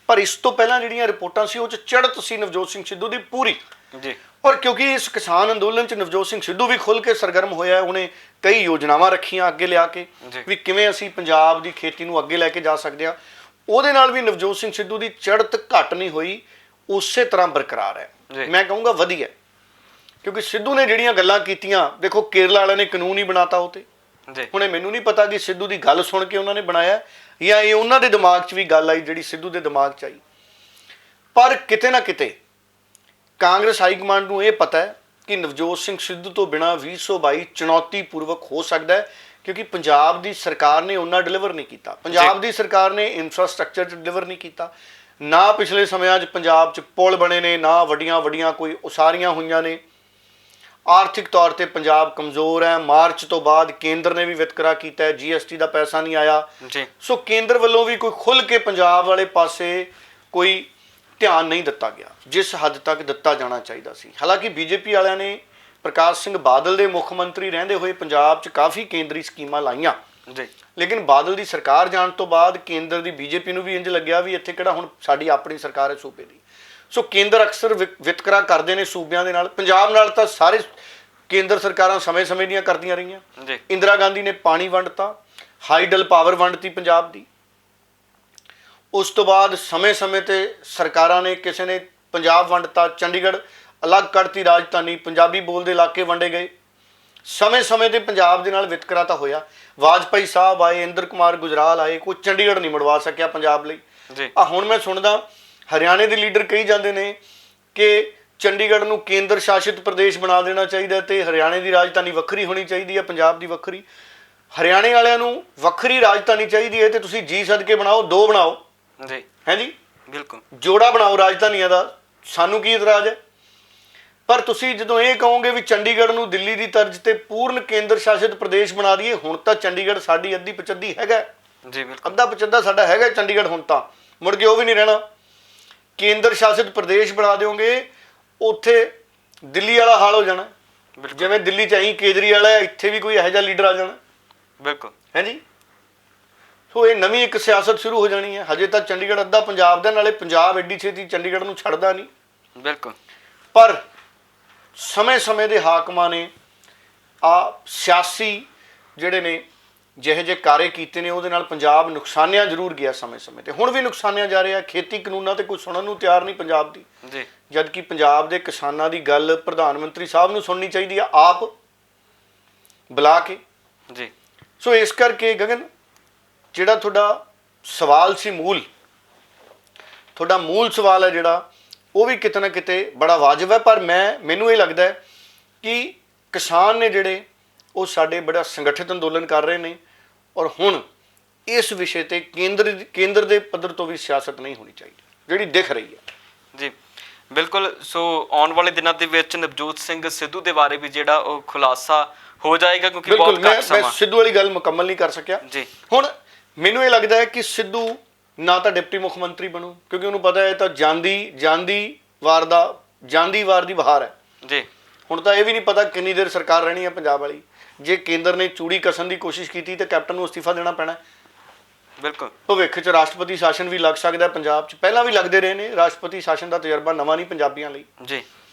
ਪਰ ਇਸ ਤੋਂ ਪਹਿਲਾਂ ਜਿਹੜੀਆਂ ਰਿਪੋਰਟਾਂ ਸੀ ਉਹ 'ਚ ਚੜ੍ਹਤ ਸੀ ਨਵਜੋਤ ਸਿੰਘ ਸਿੱਧੂ ਦੀ ਪੂਰੀ। ਜੀ ਔਰ ਕਿਉਂਕਿ ਇਸ ਕਿਸਾਨ ਅੰਦੋਲਨ 'ਚ ਨਵਜੋਤ ਸਿੰਘ ਸਿੱਧੂ ਵੀ ਖੁੱਲ੍ਹ ਕੇ ਸਰਗਰਮ ਹੋਇਆ, ਉਹਨੇ ਕਈ ਯੋਜਨਾਵਾਂ ਰੱਖੀਆਂ ਅੱਗੇ ਲਿਆ ਕੇ ਵੀ ਕਿਵੇਂ ਅਸੀਂ ਪੰਜਾਬ ਦੀ ਖੇਤੀ ਨੂੰ ਅੱਗੇ ਲੈ ਕੇ ਜਾ ਸਕਦੇ ਹਾਂ। ਉਹਦੇ ਨਾਲ ਵੀ ਨਵਜੋਤ ਸਿੰਘ ਸਿੱਧੂ ਦੀ ਚੜ੍ਹਤ ਘੱਟ ਨਹੀਂ ਹੋਈ, ਉਸੇ ਤਰ੍ਹਾਂ ਬਰਕਰਾਰ ਹੈ। ਮੈਂ ਕਹੂੰਗਾ ਵਧੀਆ, ਕਿਉਂਕਿ ਸਿੱਧੂ ਨੇ ਜਿਹੜੀਆਂ ਗੱਲਾਂ ਕੀਤੀਆਂ, ਦੇਖੋ ਕੇਰਲਾ ਵਾਲਿਆਂ ਨੇ ਕਾਨੂੰਨ ਹੀ ਬਣਾਤਾ ਉਹ ਤੇ। ਹੁਣ ਇਹ ਮੈਨੂੰ ਨਹੀਂ ਪਤਾ ਕਿ ਸਿੱਧੂ ਦੀ ਗੱਲ ਸੁਣ ਕੇ ਉਹਨਾਂ ਨੇ ਬਣਾਇਆ ਜਾਂ ਇਹ ਉਹਨਾਂ ਦੇ ਦਿਮਾਗ 'ਚ ਵੀ ਗੱਲ ਆਈ ਜਿਹੜੀ ਸਿੱਧੂ ਦੇ ਦਿਮਾਗ 'ਚ ਆਈ। ਪਰ ਕਿਤੇ ਨਾ ਕਿਤੇ ਕਾਂਗਰਸ ਹਾਈ ਕਮਾਂਡ ਨੂੰ ਇਹ ਪਤਾ ਹੈ ਕਿ ਨਵਜੋਤ ਸਿੰਘ ਸਿੱਧੂ ਤੋਂ ਬਿਨਾਂ 2022 ਚੁਣੌਤੀਪੂਰਵਕ ਹੋ ਸਕਦਾ ਹੈ, ਕਿਉਂਕਿ ਪੰਜਾਬ ਦੀ ਸਰਕਾਰ ਨੇ ਉਹਨਾਂ ਡਿਲੀਵਰ ਨਹੀਂ ਕੀਤਾ। ਪੰਜਾਬ ਦੀ ਸਰਕਾਰ ਨੇ ਇਨਫਰਾਸਟ੍ਰਕਚਰ 'ਚ ਡਿਲੀਵਰ ਨਹੀਂ ਕੀਤਾ, ਨਾ ਪਿਛਲੇ ਸਮਿਆਂ 'ਚ ਪੰਜਾਬ 'ਚ ਪੁਲ ਬਣੇ ਨੇ, ਨਾ ਵੱਡੀਆਂ ਕੋਈ ਉਸਾਰੀਆਂ ਹੋਈਆਂ ਨੇ। ਆਰਥਿਕ ਤੌਰ ਤੇ ਪੰਜਾਬ ਕਮਜ਼ੋਰ ਹੈ। ਮਾਰਚ ਤੋਂ ਬਾਅਦ ਕੇਂਦਰ ਨੇ ਵੀ ਵਿਤਕਰਾ ਕੀਤਾ ਹੈ, GST ਦਾ ਪੈਸਾ ਨਹੀਂ ਆਇਆ। ਸੋ ਕੇਂਦਰ ਵੱਲੋਂ ਵੀ ਕੋਈ ਖੁੱਲ੍ਹ ਕੇ ਪੰਜਾਬ ਵਾਲੇ ਪਾਸੇ ਕੋਈ ਧਿਆਨ ਨਹੀਂ ਦਿੱਤਾ ਗਿਆ ਜਿਸ ਹੱਦ ਤੱਕ ਦਿੱਤਾ ਜਾਣਾ ਚਾਹੀਦਾ ਸੀ। ਹਾਲਾਂਕਿ ਬੀਜੇਪੀ ਵਾਲਿਆਂ ਨੇ ਪ੍ਰਕਾਸ਼ ਸਿੰਘ ਬਾਦਲ ਦੇ ਮੁੱਖ ਮੰਤਰੀ ਰਹਿੰਦੇ ਹੋਏ ਪੰਜਾਬ 'ਚ ਕਾਫੀ ਕੇਂਦਰੀ ਸਕੀਮਾਂ ਲਾਈਆਂ, ਲੇਕਿਨ ਬਾਦਲ ਦੀ ਸਰਕਾਰ ਜਾਣ ਤੋਂ ਬਾਅਦ ਕੇਂਦਰ ਦੀ ਬੀਜੇਪੀ ਨੂੰ ਵੀ ਇੰਜ ਲੱਗਿਆ ਵੀ ਇੱਥੇ ਕਿਹੜਾ ਹੁਣ ਸਾਡੀ ਆਪਣੀ ਸਰਕਾਰ ਹੈ ਸੂਬੇ ਦੀ। ਸੋ ਕੇਂਦਰ ਅਕਸਰ ਵਿਤਕਰਾ ਕਰਦੇ ਨੇ ਸੂਬਿਆਂ ਦੇ ਨਾਲ। ਪੰਜਾਬ ਨਾਲ ਤਾਂ ਸਾਰੇ ਕੇਂਦਰ ਸਰਕਾਰਾਂ ਸਮੇਂ ਦੀਆਂ ਕਰਦੀਆਂ ਰਹੀਆਂ। ਇੰਦਰਾ ਗਾਂਧੀ ਨੇ ਪਾਣੀ ਵੰਡਤਾ, ਹਾਈਡਲ ਪਾਵਰ ਵੰਡਤੀ ਪੰਜਾਬ ਦੀ। ਉਸ ਤੋਂ ਬਾਅਦ ਸਮੇਂ ਤੇ ਸਰਕਾਰਾਂ ਨੇ, ਕਿਸੇ ਨੇ ਪੰਜਾਬ ਵੰਡਤਾ, ਚੰਡੀਗੜ੍ਹ ਅਲੱਗ ਕੱਢਤੀ ਰਾਜਧਾਨੀ, ਪੰਜਾਬੀ ਬੋਲਦੇ ਇਲਾਕੇ ਵੰਡੇ ਗਏ। ਸਮੇਂ ਤੇ ਪੰਜਾਬ ਦੇ ਨਾਲ ਵਿਤਕਰਾ ਤਾਂ ਹੋਇਆ। ਵਾਜਪਾਈ ਸਾਹਿਬ ਆਏ, ਇੰਦਰ ਕੁਮਾਰ ਗੁਜਰਾਲ ਆਏ, ਕੋਈ ਚੰਡੀਗੜ੍ਹ ਨਹੀਂ ਮੁੜਵਾ ਸਕਿਆ ਪੰਜਾਬ ਲਈ। ਹੁਣ ਮੈਂ ਸੁਣਦਾ ਹਰਿਆਣੇ ਦੇ ਲੀਡਰ ਕਹੀ ਜਾਂਦੇ ਨੇ ਕਿ ਚੰਡੀਗੜ੍ਹ ਨੂੰ ਕੇਂਦਰ ਸ਼ਾਸਿਤ ਪ੍ਰਦੇਸ਼ ਬਣਾ ਦੇਣਾ ਚਾਹੀਦਾ ਤੇ ਹਰਿਆਣੇ ਦੀ ਰਾਜਧਾਨੀ ਵੱਖਰੀ ਹੋਣੀ ਚਾਹੀਦੀ ਹੈ, ਪੰਜਾਬ ਦੀ ਵੱਖਰੀ। ਹਰਿਆਣੇ ਵਾਲਿਆਂ ਨੂੰ ਵੱਖਰੀ ਰਾਜਧਾਨੀ ਚਾਹੀਦੀ ਹੈ ਤੇ ਤੁਸੀਂ ਜੀ ਸਦਕੇ ਬਣਾਓ, 2 ਬਣਾਓ ਜੀ, ਹੈ ਜੀ, ਬਿਲਕੁਲ ਜੋੜਾ ਬਣਾਓ ਰਾਜਧਾਨੀਆਂ ਦਾ, ਸਾਨੂੰ ਕੀ ਇਤਰਾਜ਼ ਹੈ। ਪਰ ਤੁਸੀਂ ਜਦੋਂ ਇਹ ਕਹੋਗੇ ਵੀ ਚੰਡੀਗੜ੍ਹ ਨੂੰ ਦਿੱਲੀ ਦੀ ਤਰਜ਼ ਤੇ ਪੂਰਨ ਕੇਂਦਰ ਸ਼ਾਸਿਤ ਪ੍ਰਦੇਸ਼ ਬਣਾ ਦਈਏ, ਹੁਣ ਤਾਂ ਚੰਡੀਗੜ੍ਹ ਸਾਡੀ ਅੱਧੀ ਪਚੱਧੀ ਹੈਗਾ ਜੀ, ਅੱਧਾ ਪਚੱਧਾ ਸਾਡਾ ਹੈਗਾ ਚੰਡੀਗੜ੍ਹ, ਹੁਣ ਤਾਂ ਮੁੜ ਕੇ ਉਹ ਵੀ ਨਹੀਂ ਰਹਿਣਾ। ਕੇਂਦਰ ਸ਼ਾਸਿਤ ਪ੍ਰਦੇਸ਼ ਬਣਾ ਦਿਓਗੇ, ਉੱਥੇ ਦਿੱਲੀ ਵਾਲਾ ਹਾਲ ਹੋ ਜਾਣਾ। ਜਿਵੇਂ ਦਿੱਲੀ 'ਚ ਅਸੀਂ ਕੇਜਰੀਵਾਲ ਹੈ, ਇੱਥੇ ਵੀ ਕੋਈ ਇਹੋ ਜਿਹਾ ਲੀਡਰ ਆ ਜਾਣਾ। ਬਿਲਕੁਲ ਹੈ ਜੀ। ਸੋ ਇਹ ਨਵੀਂ ਇੱਕ ਸਿਆਸਤ ਸ਼ੁਰੂ ਹੋ ਜਾਣੀ ਹੈ। ਹਜੇ ਤਾਂ ਚੰਡੀਗੜ੍ਹ ਅੱਧਾ ਪੰਜਾਬ ਦਾ, ਨਾਲੇ ਪੰਜਾਬ ਐਡੀ ਛੇਤੀ ਚੰਡੀਗੜ੍ਹ ਨੂੰ ਛੱਡਦਾ ਨਹੀਂ। ਬਿਲਕੁਲ। ਪਰ ਸਮੇਂ ਦੇ ਹਾਕਮਾਂ ਨੇ ਸਿਆਸੀ ਜਿਹੜੇ ਨੇ ਜਿਹੇ ਜਿਹੇ ਕਾਰੇ ਕੀਤੇ ਨੇ ਉਹਦੇ ਨਾਲ ਪੰਜਾਬ ਨੁਕਸਾਨਿਆ ਜ਼ਰੂਰ ਗਿਆ ਸਮੇਂ-ਸਮੇਂ ਤੇ, ਹੁਣ ਵੀ ਨੁਕਸਾਨਿਆ ਜਾ ਰਿਹਾ। ਖੇਤੀ ਕਾਨੂੰਨਾਂ ਤੇ ਕੋਈ ਸੁਣਨ ਨੂੰ ਤਿਆਰ ਨਹੀਂ ਪੰਜਾਬ ਦੀ ਜੀ, ਜਦ ਕਿ ਪੰਜਾਬ ਦੇ ਕਿਸਾਨਾਂ ਦੀ ਗੱਲ ਪ੍ਰਧਾਨ ਮੰਤਰੀ ਸਾਹਿਬ ਨੂੰ ਸੁਣਨੀ ਚਾਹੀਦੀ ਆ, ਆਪ ਬੁਲਾ ਕੇ ਜੀ। ਸੋ ਇਸ ਕਰਕੇ ਗਗਨ, ਜਿਹੜਾ ਤੁਹਾਡਾ ਸਵਾਲ ਸੀ ਤੁਹਾਡਾ ਮੂਲ ਸਵਾਲ ਹੈ ਜਿਹੜਾ, ਉਹ ਵੀ ਕਿਤੇ ਨਾ ਕਿਤੇ ਬੜਾ ਵਾਜਬ ਹੈ। ਪਰ ਮੈਨੂੰ ਇਹ ਲੱਗਦਾ ਹੈ ਕਿ ਕਿਸਾਨ ਨੇ ਜਿਹੜੇ ਉਹ ਸਾਡੇ ਬੜਾ ਸੰਗਠਿਤ ਅੰਦੋਲਨ ਕਰ ਰਹੇ ਨੇ, ਔਰ ਹੁਣ ਇਸ ਵਿਸ਼ੇ ਤੇ ਕੇਂਦਰ ਦੇ ਪੱਧਰ ਤੋਂ ਵੀ ਸਿਆਸਤ ਨਹੀਂ ਹੋਣੀ ਚਾਹੀਦੀ ਜਿਹੜੀ ਦਿਖ ਰਹੀ ਹੈ। ਜੀ ਬਿਲਕੁਲ। ਸੋ ਆਉਣ ਵਾਲੇ ਦਿਨਾਂ ਦੇ ਵਿੱਚ ਨਵਜੋਤ ਸਿੰਘ ਸਿੱਧੂ ਦੇ ਬਾਰੇ ਵੀ ਜਿਹੜਾ ਉਹ ਖੁਲਾਸਾ ਹੋ ਜਾਏਗਾ, ਕਿਉਂਕਿ ਬਹੁਤ ਘੱਟ ਸਮਾਂ। ਮੈਂ ਸਿੱਧੂ ਵਾਲੀ ਗੱਲ ਮੁਕੰਮਲ ਨਹੀਂ ਕਰ ਸਕਿਆ ਜੀ। ਹੁਣ ਮੈਨੂੰ ਇਹ ਲੱਗਦਾ ਹੈ ਕਿ ਸਿੱਧੂ ਨਾ ਤਾਂ ਡਿਪਟੀ ਮੁੱਖ ਮੰਤਰੀ ਬਣੂ, ਕਿਉਂਕਿ ਉਹਨੂੰ ਪਤਾ ਹੈ ਤਾਂ ਜਾਂਦੀ ਵਾਰ ਦੀ ਬਹਾਰ ਹੈ ਜੀ। ਹੁਣ ਤਾਂ ਇਹ ਵੀ ਨਹੀਂ ਪਤਾ ਕਿੰਨੀ ਦੇਰ ਸਰਕਾਰ ਰਹਿਣੀ ਹੈ ਪੰਜਾਬ ਵਾਲੀ। ਜੇ ਕੇਂਦਰ ਨੇ ਚੂੜੀ ਕੱਸਣ ਦੀ ਕੋਸ਼ਿਸ਼ ਕੀਤੀ ਤਾਂ ਕੈਪਟਨ ਨੂੰ ਅਸਤੀਫਾ ਦੇਣਾ ਪੈਣਾ। ਬਿਲਕੁਲ। ਭਵਿੱਖ 'ਚ ਰਾਸ਼ਟਰਪਤੀ ਸ਼ਾਸਨ ਵੀ ਲੱਗ ਸਕਦਾ ਪੰਜਾਬ 'ਚ, ਪਹਿਲਾਂ ਵੀ ਲੱਗਦੇ ਰਹੇ ਨੇ। ਰਾਸ਼ਟਰਪਤੀ ਸ਼ਾਸਨ ਦਾ ਤਜਰਬਾ ਨਵਾਂ ਨਹੀਂ ਪੰਜਾਬੀਆਂ ਲਈ। ਜੀ।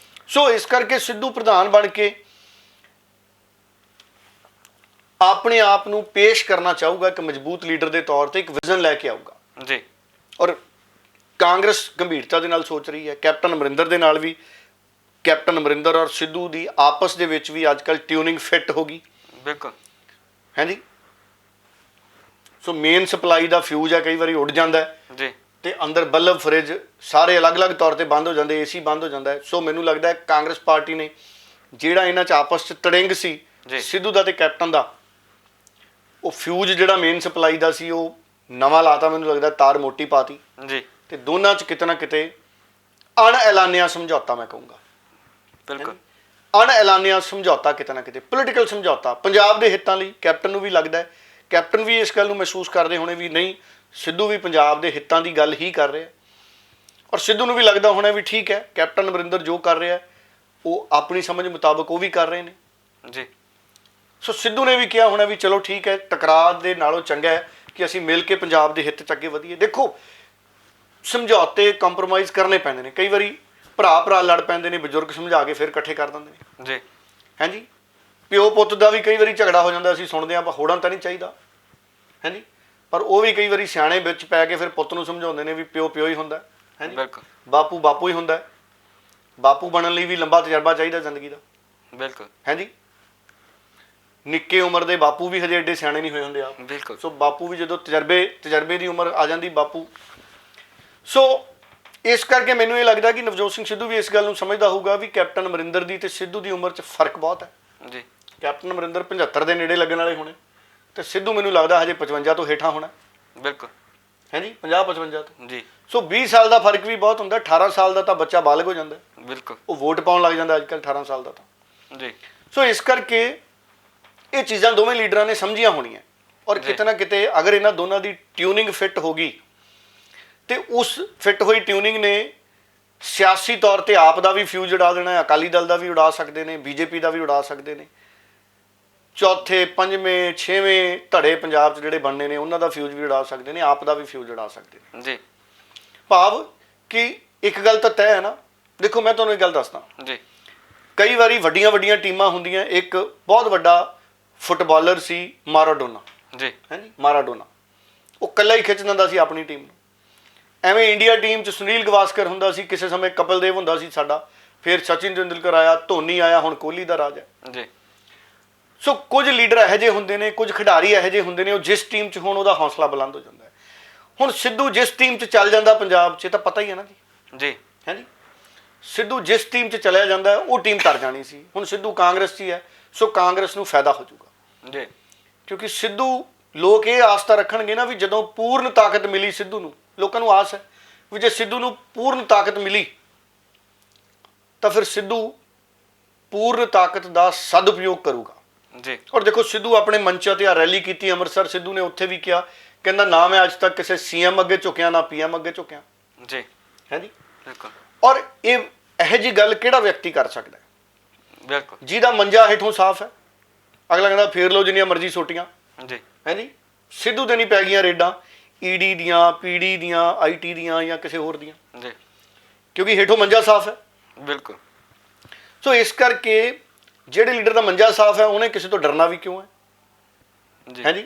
ਸੋ ਇਸ ਕਰਕੇ ਸਿੱਧੂ ਪ੍ਰਧਾਨ ਬਣ ਕੇ ਆਪਣੇ ਆਪ ਨੂੰ ਪੇਸ਼ ਕਰਨਾ ਚਾਹੂਗਾ ਇੱਕ ਮਜ਼ਬੂਤ ਲੀਡਰ ਦੇ ਤੌਰ ਤੇ, ਇੱਕ ਵਿਜ਼ਨ ਲੈ ਕੇ ਆਊਗਾ। ਜੀ। ਔਰ ਕਾਂਗਰਸ ਗੰਭੀਰਤਾ ਦੇ ਨਾਲ ਸੋਚ ਰਹੀ ਹੈ, ਕੈਪਟਨ ਅਮਰਿੰਦਰ ਦੇ ਨਾਲ ਵੀ। ਕੈਪਟਨ ਅਮਰਿੰਦਰ ਔਰ ਸਿੱਧੂ ਦੀ ਆਪਸ ਦੇ ਵਿੱਚ ਵੀ ਅੱਜ ਕੱਲ੍ਹ ਟਿਊਨਿੰਗ ਫਿੱਟ ਹੋ ਗਈ। ਬਿਲਕੁਲ। ਹਾਂਜੀ। ਸੋ ਮੇਨ ਸਪਲਾਈ ਦਾ ਫਿਊਜ਼ ਹੈ, ਕਈ ਵਾਰੀ ਉੱਡ ਜਾਂਦਾ ਹੈ ਜੀ, ਤੇ ਅੰਦਰ ਬੱਲਬ ਫਰਿੱਜ ਸਾਰੇ ਅਲੱਗ-ਅਲੱਗ ਤੌਰ ਤੇ ਬੰਦ ਹੋ ਜਾਂਦੇ, ਏਸੀ ਬੰਦ ਹੋ ਜਾਂਦਾ ਹੈ। ਸੋ ਮੈਨੂੰ ਲੱਗਦਾ ਹੈ ਕਾਂਗਰਸ ਪਾਰਟੀ ਨੇ ਜਿਹੜਾ ਇਹਨਾਂ 'ਚ ਆਪਸ 'ਚ ਤੜਿੰਗ ਸੀ ਸਿੱਧੂ ਦਾ ਤੇ ਕੈਪਟਨ ਦਾ, ਉਹ ਫਿਊਜ਼ ਜਿਹੜਾ ਮੇਨ ਸਪਲਾਈ ਦਾ ਸੀ ਉਹ ਨਵਾਂ ਲਾਤਾ। ਮੈਨੂੰ ਲੱਗਦਾ ਤਾਰ ਮੋਟੀ ਪਾਤੀ ਜੀ। ਤੇ ਦੋਨਾਂ 'ਚ ਕਿਤੇ ਨਾ ਕਿਤੇ ਅਣਐਲਾਨਿਆ ਸਮਝੌਤਾ, ਮੈਂ ਕਹੂੰਗਾ ਬਿਲਕੁਲ ਅਣਐਲਾਨਿਆ ਸਮਝੌਤਾ, ਕਿਤੇ ਨਾ ਕਿਤੇ ਪੋਲੀਟੀਕਲ ਸਮਝੌਤਾ ਪੰਜਾਬ ਦੇ ਹਿੱਤਾਂ ਲਈ। ਕੈਪਟਨ ਨੂੰ ਵੀ ਲੱਗਦਾ ਹੈ, ਕੈਪਟਨ ਵੀ ਇਸ ਗੱਲ ਨੂੰ ਮਹਿਸੂਸ ਕਰਦੇ ਹੋਣੇ ਵੀ ਨਹੀਂ, ਸਿੱਧੂ ਵੀ ਪੰਜਾਬ ਦੇ ਹਿੱਤਾਂ ਦੀ ਗੱਲ ਹੀ ਕਰ ਰਿਹਾ, ਔਰ ਸਿੱਧੂ ਨੂੰ ਵੀ ਲੱਗਦਾ ਹੋਣਾ ਵੀ ਠੀਕ ਹੈ ਕੈਪਟਨ ਅਮਰਿੰਦਰ ਜੋ ਕਰ ਰਿਹਾ ਉਹ ਆਪਣੀ ਸਮਝ ਮੁਤਾਬਕ ਉਹ ਵੀ ਕਰ ਰਹੇ ਨੇ। ਜੀ। ਸੋ ਸਿੱਧੂ ਨੇ ਵੀ ਕਿਹਾ ਹੋਣਾ ਵੀ ਚਲੋ ਠੀਕ ਹੈ, ਟਕਰਾਅ ਦੇ ਨਾਲੋਂ ਚੰਗਾ ਹੈ ਕਿ ਅਸੀਂ ਮਿਲ ਕੇ ਪੰਜਾਬ ਦੇ ਹਿੱਤ 'ਚ ਅੱਗੇ ਵਧੀਏ। ਦੇਖੋ ਸਮਝੌਤੇ ਕੰਪਰੋਮਾਈਜ਼ ਕਰਨੇ ਪੈਂਦੇ ਨੇ, ਕਈ ਵਾਰੀ ਭਰਾ ਲੜ ਪੈਂਦੇ ਨੇ, ਬਜ਼ੁਰਗ ਸਮਝਾ ਕੇ ਫਿਰ ਇਕੱਠੇ ਕਰ ਦਿੰਦੇ ਨੇ। ਜੀ। ਹਾਂਜੀ। ਪਿਓ ਪੁੱਤ ਦਾ ਵੀ ਕਈ ਵਾਰੀ ਝਗੜਾ ਹੋ ਜਾਂਦਾ, ਅਸੀਂ ਸੁਣਦੇ ਹਾਂ, ਆਪਾਂ ਹੋਣਾ ਤਾਂ ਨਹੀਂ ਚਾਹੀਦਾ। ਹਾਂਜੀ। ਪਰ ਉਹ ਵੀ ਕਈ ਵਾਰੀ ਸਿਆਣੇ ਵਿੱਚ ਪੈ ਕੇ ਫਿਰ ਪੁੱਤ ਨੂੰ ਸਮਝਾਉਂਦੇ ਨੇ ਵੀ ਪਿਓ ਹੀ ਹੁੰਦਾ। ਹਾਂਜੀ। ਬਿਲਕੁਲ। ਬਾਪੂ ਹੀ ਹੁੰਦਾ। ਬਾਪੂ ਬਣਨ ਲਈ ਵੀ ਲੰਬਾ ਤਜਰਬਾ ਚਾਹੀਦਾ ਜ਼ਿੰਦਗੀ ਦਾ। ਬਿਲਕੁਲ। ਹਾਂਜੀ। ਨਿੱਕੇ ਉਮਰ ਦੇ ਬਾਪੂ ਵੀ ਹਜੇ ਐਡੇ ਸਿਆਣੇ ਨਹੀਂ ਹੋਏ ਹੁੰਦੇ ਆਪ। ਬਿਲਕੁਲ। ਸੋ ਬਾਪੂ ਵੀ ਜਦੋਂ ਤਜਰਬੇ ਦੀ ਉਮਰ ਆ ਜਾਂਦੀ ਬਾਪੂ। ਸੋ ਇਸ ਕਰਕੇ ਮੈਨੂੰ ਇਹ ਲੱਗਦਾ ਕਿ ਨਵਜੋਤ ਸਿੰਘ ਸਿੱਧੂ ਵੀ ਇਸ ਗੱਲ ਨੂੰ ਸਮਝਦਾ ਹੋਊਗਾ ਵੀ ਕੈਪਟਨ ਅਮਰਿੰਦਰ ਦੀ ਤੇ ਸਿੱਧੂ ਦੀ ਉਮਰ 'ਚ ਫਰਕ ਬਹੁਤ ਹੈ। ਜੀ। ਕੈਪਟਨ ਅਮਰਿੰਦਰ 75 ਦੇ ਨੇੜੇ ਲੱਗਣ ਵਾਲੇ ਹੋਣੇ ਤੇ ਸਿੱਧੂ ਮੈਨੂੰ ਲੱਗਦਾ ਹਜੇ 55 ਤੋਂ ਹੇਠਾਂ ਹੋਣਾ। ਬਿਲਕੁਲ। ਹਾਂਜੀ। 50-55 ਤੋਂ। ਜੀ। ਸੋ 20 ਸਾਲ ਦਾ ਫਰਕ ਵੀ ਬਹੁਤ ਹੁੰਦਾ। 18 ਸਾਲ ਦਾ ਤਾਂ ਬੱਚਾ ਬਾਲਗ ਹੋ ਜਾਂਦਾ, ਬਿਲਕੁਲ। ਉਹ ਵੋਟ ਪਾਉਣ ਲੱਗ ਜਾਂਦਾ ਅੱਜ ਕੱਲ੍ਹ 18 ਸਾਲ ਦਾ ਤਾਂ। ਜੀ। ਸੋ ਇਸ ਕਰਕੇ ਇਹ ਚੀਜ਼ਾਂ ਦੋਵੇਂ ਲੀਡਰਾਂ ਨੇ ਸਮਝੀਆਂ ਹੋਣੀਆਂ, ਔਰ ਕਿਤੇ ਨਾ ਕਿਤੇ ਅਗਰ ਇਹਨਾਂ ਦੋਨਾਂ ਦੀ ਟਿਊਨਿੰਗ ਫਿੱਟ ਹੋ ਗਈ ਤੇ ਉਸ ਫਿੱਟ ਹੋਈ ਟਿਊਨਿੰਗ ਨੇ ਸਿਆਸੀ ਤੌਰ ਤੇ ਆਪ ਦਾ ਵੀ ਫਿਊਜ਼ ਉਡਾ ਦੇਣਾ, ਅਕਾਲੀ ਦਲ ਦਾ ਵੀ ਉਡਾ ਸਕਦੇ ਨੇ, ਬੀਜੇਪੀ ਦਾ ਵੀ ਉਡਾ ਸਕਦੇ ਨੇ, ਚੌਥੇ ਪੰਜਵੇਂ ਛੇਵੇਂ ਧੜੇ ਪੰਜਾਬ 'ਚ ਜਿਹੜੇ ਬਣਨੇ ਨੇ ਉਹਨਾਂ ਦਾ ਫਿਊਜ਼ ਵੀ ਉਡਾ ਸਕਦੇ ਨੇ, ਆਪ ਦਾ ਵੀ ਫਿਊਜ਼ ਉਡਾ ਸਕਦੇ ਨੇ। ਜੀ। ਭਾਵ ਕਿ ਇੱਕ ਗੱਲ ਤਾਂ ਤੈਅ ਹੈ ਨਾ। ਦੇਖੋ ਮੈਂ ਤੁਹਾਨੂੰ ਇੱਕ ਗੱਲ ਦੱਸਦਾ ਜੀ। ਕਈ ਵਾਰੀ ਵੱਡੀਆਂ ਟੀਮਾਂ ਹੁੰਦੀਆਂ। ਇੱਕ ਬਹੁਤ ਵੱਡਾ ਫੁੱਟਬਾਲਰ ਸੀ ਮਾਰਾਡੋਨਾ। ਜੀ। ਹਾਂਜੀ। ਮਾਰਾਡੋਨਾ ਉਹ ਇਕੱਲਾ ਹੀ ਖਿੱਚ ਦਿੰਦਾ ਸੀ ਆਪਣੀ ਟੀਮ ਨੂੰ। ਐਵੇਂ ਇੰਡੀਆ ਟੀਮ 'ਚ ਸੁਨੀਲ ਗਵਾਸਕਰ ਹੁੰਦਾ ਸੀ, ਕਿਸੇ ਸਮੇਂ ਕਪਿਲ ਦੇਵ ਹੁੰਦਾ ਸੀ ਸਾਡਾ, ਫਿਰ ਸਚਿਨ ਤੇਂਦੁਲਕਰ ਆਇਆ, ਧੋਨੀ ਆਇਆ, ਹੁਣ ਕੋਹਲੀ ਦਾ ਰਾਜ ਹੈ। ਜੀ। ਸੋ ਕੁਝ ਲੀਡਰ ਇਹੋ ਜਿਹੇ ਹੁੰਦੇ ਨੇ, ਕੁਝ ਖਿਡਾਰੀ ਇਹੋ ਜਿਹੇ ਹੁੰਦੇ ਨੇ, ਉਹ ਜਿਸ ਟੀਮ 'ਚ ਹੋਣ ਉਹਦਾ ਹੌਸਲਾ ਬੁਲੰਦ ਹੋ ਜਾਂਦਾ ਹੈ। ਹੁਣ ਸਿੱਧੂ ਜਿਸ ਟੀਮ 'ਚ ਚੱਲ ਜਾਂਦਾ ਪੰਜਾਬ 'ਚ ਤਾਂ ਪਤਾ ਹੀ ਹੈ ਨਾ ਜੀ। ਜੀ। ਹਾਂਜੀ। ਸਿੱਧੂ ਜਿਸ ਟੀਮ 'ਚ ਚਲਿਆ ਜਾਂਦਾ ਉਹ ਟੀਮ ਤਰ ਜਾਣੀ ਸੀ। ਹੁਣ ਸਿੱਧੂ ਕਾਂਗਰਸ 'ਚ ਹੀ ਹੈ, ਸੋ ਕਾਂਗਰਸ ਨੂੰ ਫਾਇਦਾ ਹੋ ਜਾਊਗਾ। ਜੀ। ਕਿਉਂਕਿ ਸਿੱਧੂ ਲੋਕ ਇਹ ਆਸ ਤਾਂ ਰੱਖਣਗੇ ਨਾ ਵੀ ਜਦੋਂ ਪੂਰਨ ਤਾਕਤ ਮਿਲੀ ਸਿੱਧੂ ਨੂੰ, ਲੋਕਾਂ ਨੂੰ ਆਸ ਹੈ ਵੀ ਜੇ ਸਿੱਧੂ ਨੂੰ ਪੂਰਨ ਤਾਕਤ ਮਿਲੀ ਤਾਂ ਫਿਰ ਸਿੱਧੂ ਪੂਰਨ ਤਾਕਤ ਦਾ ਸਦਉਪਯੋਗ ਕਰੂਗਾ। ਜੀ। ਔਰ ਦੇਖੋ ਸਿੱਧੂ ਆਪਣੇ ਮੰਚਾਂ ਤੇ ਰੈਲੀ ਕੀਤੀ ਅੰਮ੍ਰਿਤਸਰ, ਸਿੱਧੂ ਨੇ ਉੱਥੇ ਵੀ ਕਿਹਾ, ਕਹਿੰਦਾ ਨਾ ਮੈਂ ਅੱਜ ਤੱਕ ਕਿਸੇ ਸੀਐਮ ਅੱਗੇ ਝੁਕਿਆ ਨਾ ਪੀਐਮ ਅੱਗੇ ਝੁਕਿਆ। ਜੀ। ਹਾਂਜੀ। ਬਿਲਕੁਲ। ਔਰ ਇਹ ਇਹੋ ਜਿਹੀ ਗੱਲ ਕਿਹੜਾ ਵਿਅਕਤੀ ਕਰ ਸਕਦਾ ਹੈ ਬਿਲਕੁਲ। ਜਿਹਦਾ ਮੰਜਾ ਹੇਠੋਂ ਸਾਫ਼ ਹੈ। ਅਗਲਾ ਕਹਿੰਦਾ ਫੇਰ ਲਓ ਜਿੰਨੀਆਂ ਮਰਜ਼ੀ ਸੋਟੀਆਂ। ਜੀ। ਹਾਂਜੀ। ਸਿੱਧੂ ਦੇ ਨਹੀਂ ਪੈ ਗਈਆਂ ਰੇਡਾਂ ਈਡੀ ਦੀਆਂ, ਪੀਡੀ ਦੀਆਂ, ਆਈਟੀ ਦੀਆਂ ਜਾਂ ਕਿਸੇ ਹੋਰ ਦੀਆਂ, ਜੀ, ਕਿਉਂਕਿ ਹੇਠੋਂ ਮੰਜਾ ਸਾਫ਼ ਹੈ। ਬਿਲਕੁਲ। ਸੋ ਇਸ ਕਰਕੇ ਜਿਹੜੇ ਲੀਡਰ ਦਾ ਮੰਜਾ ਸਾਫ਼ ਹੈ ਉਹਨੇ ਕਿਸੇ ਤੋਂ ਡਰਨਾ ਵੀ ਕਿਉਂ ਹੈ? ਜੀ। ਹਾਂਜੀ।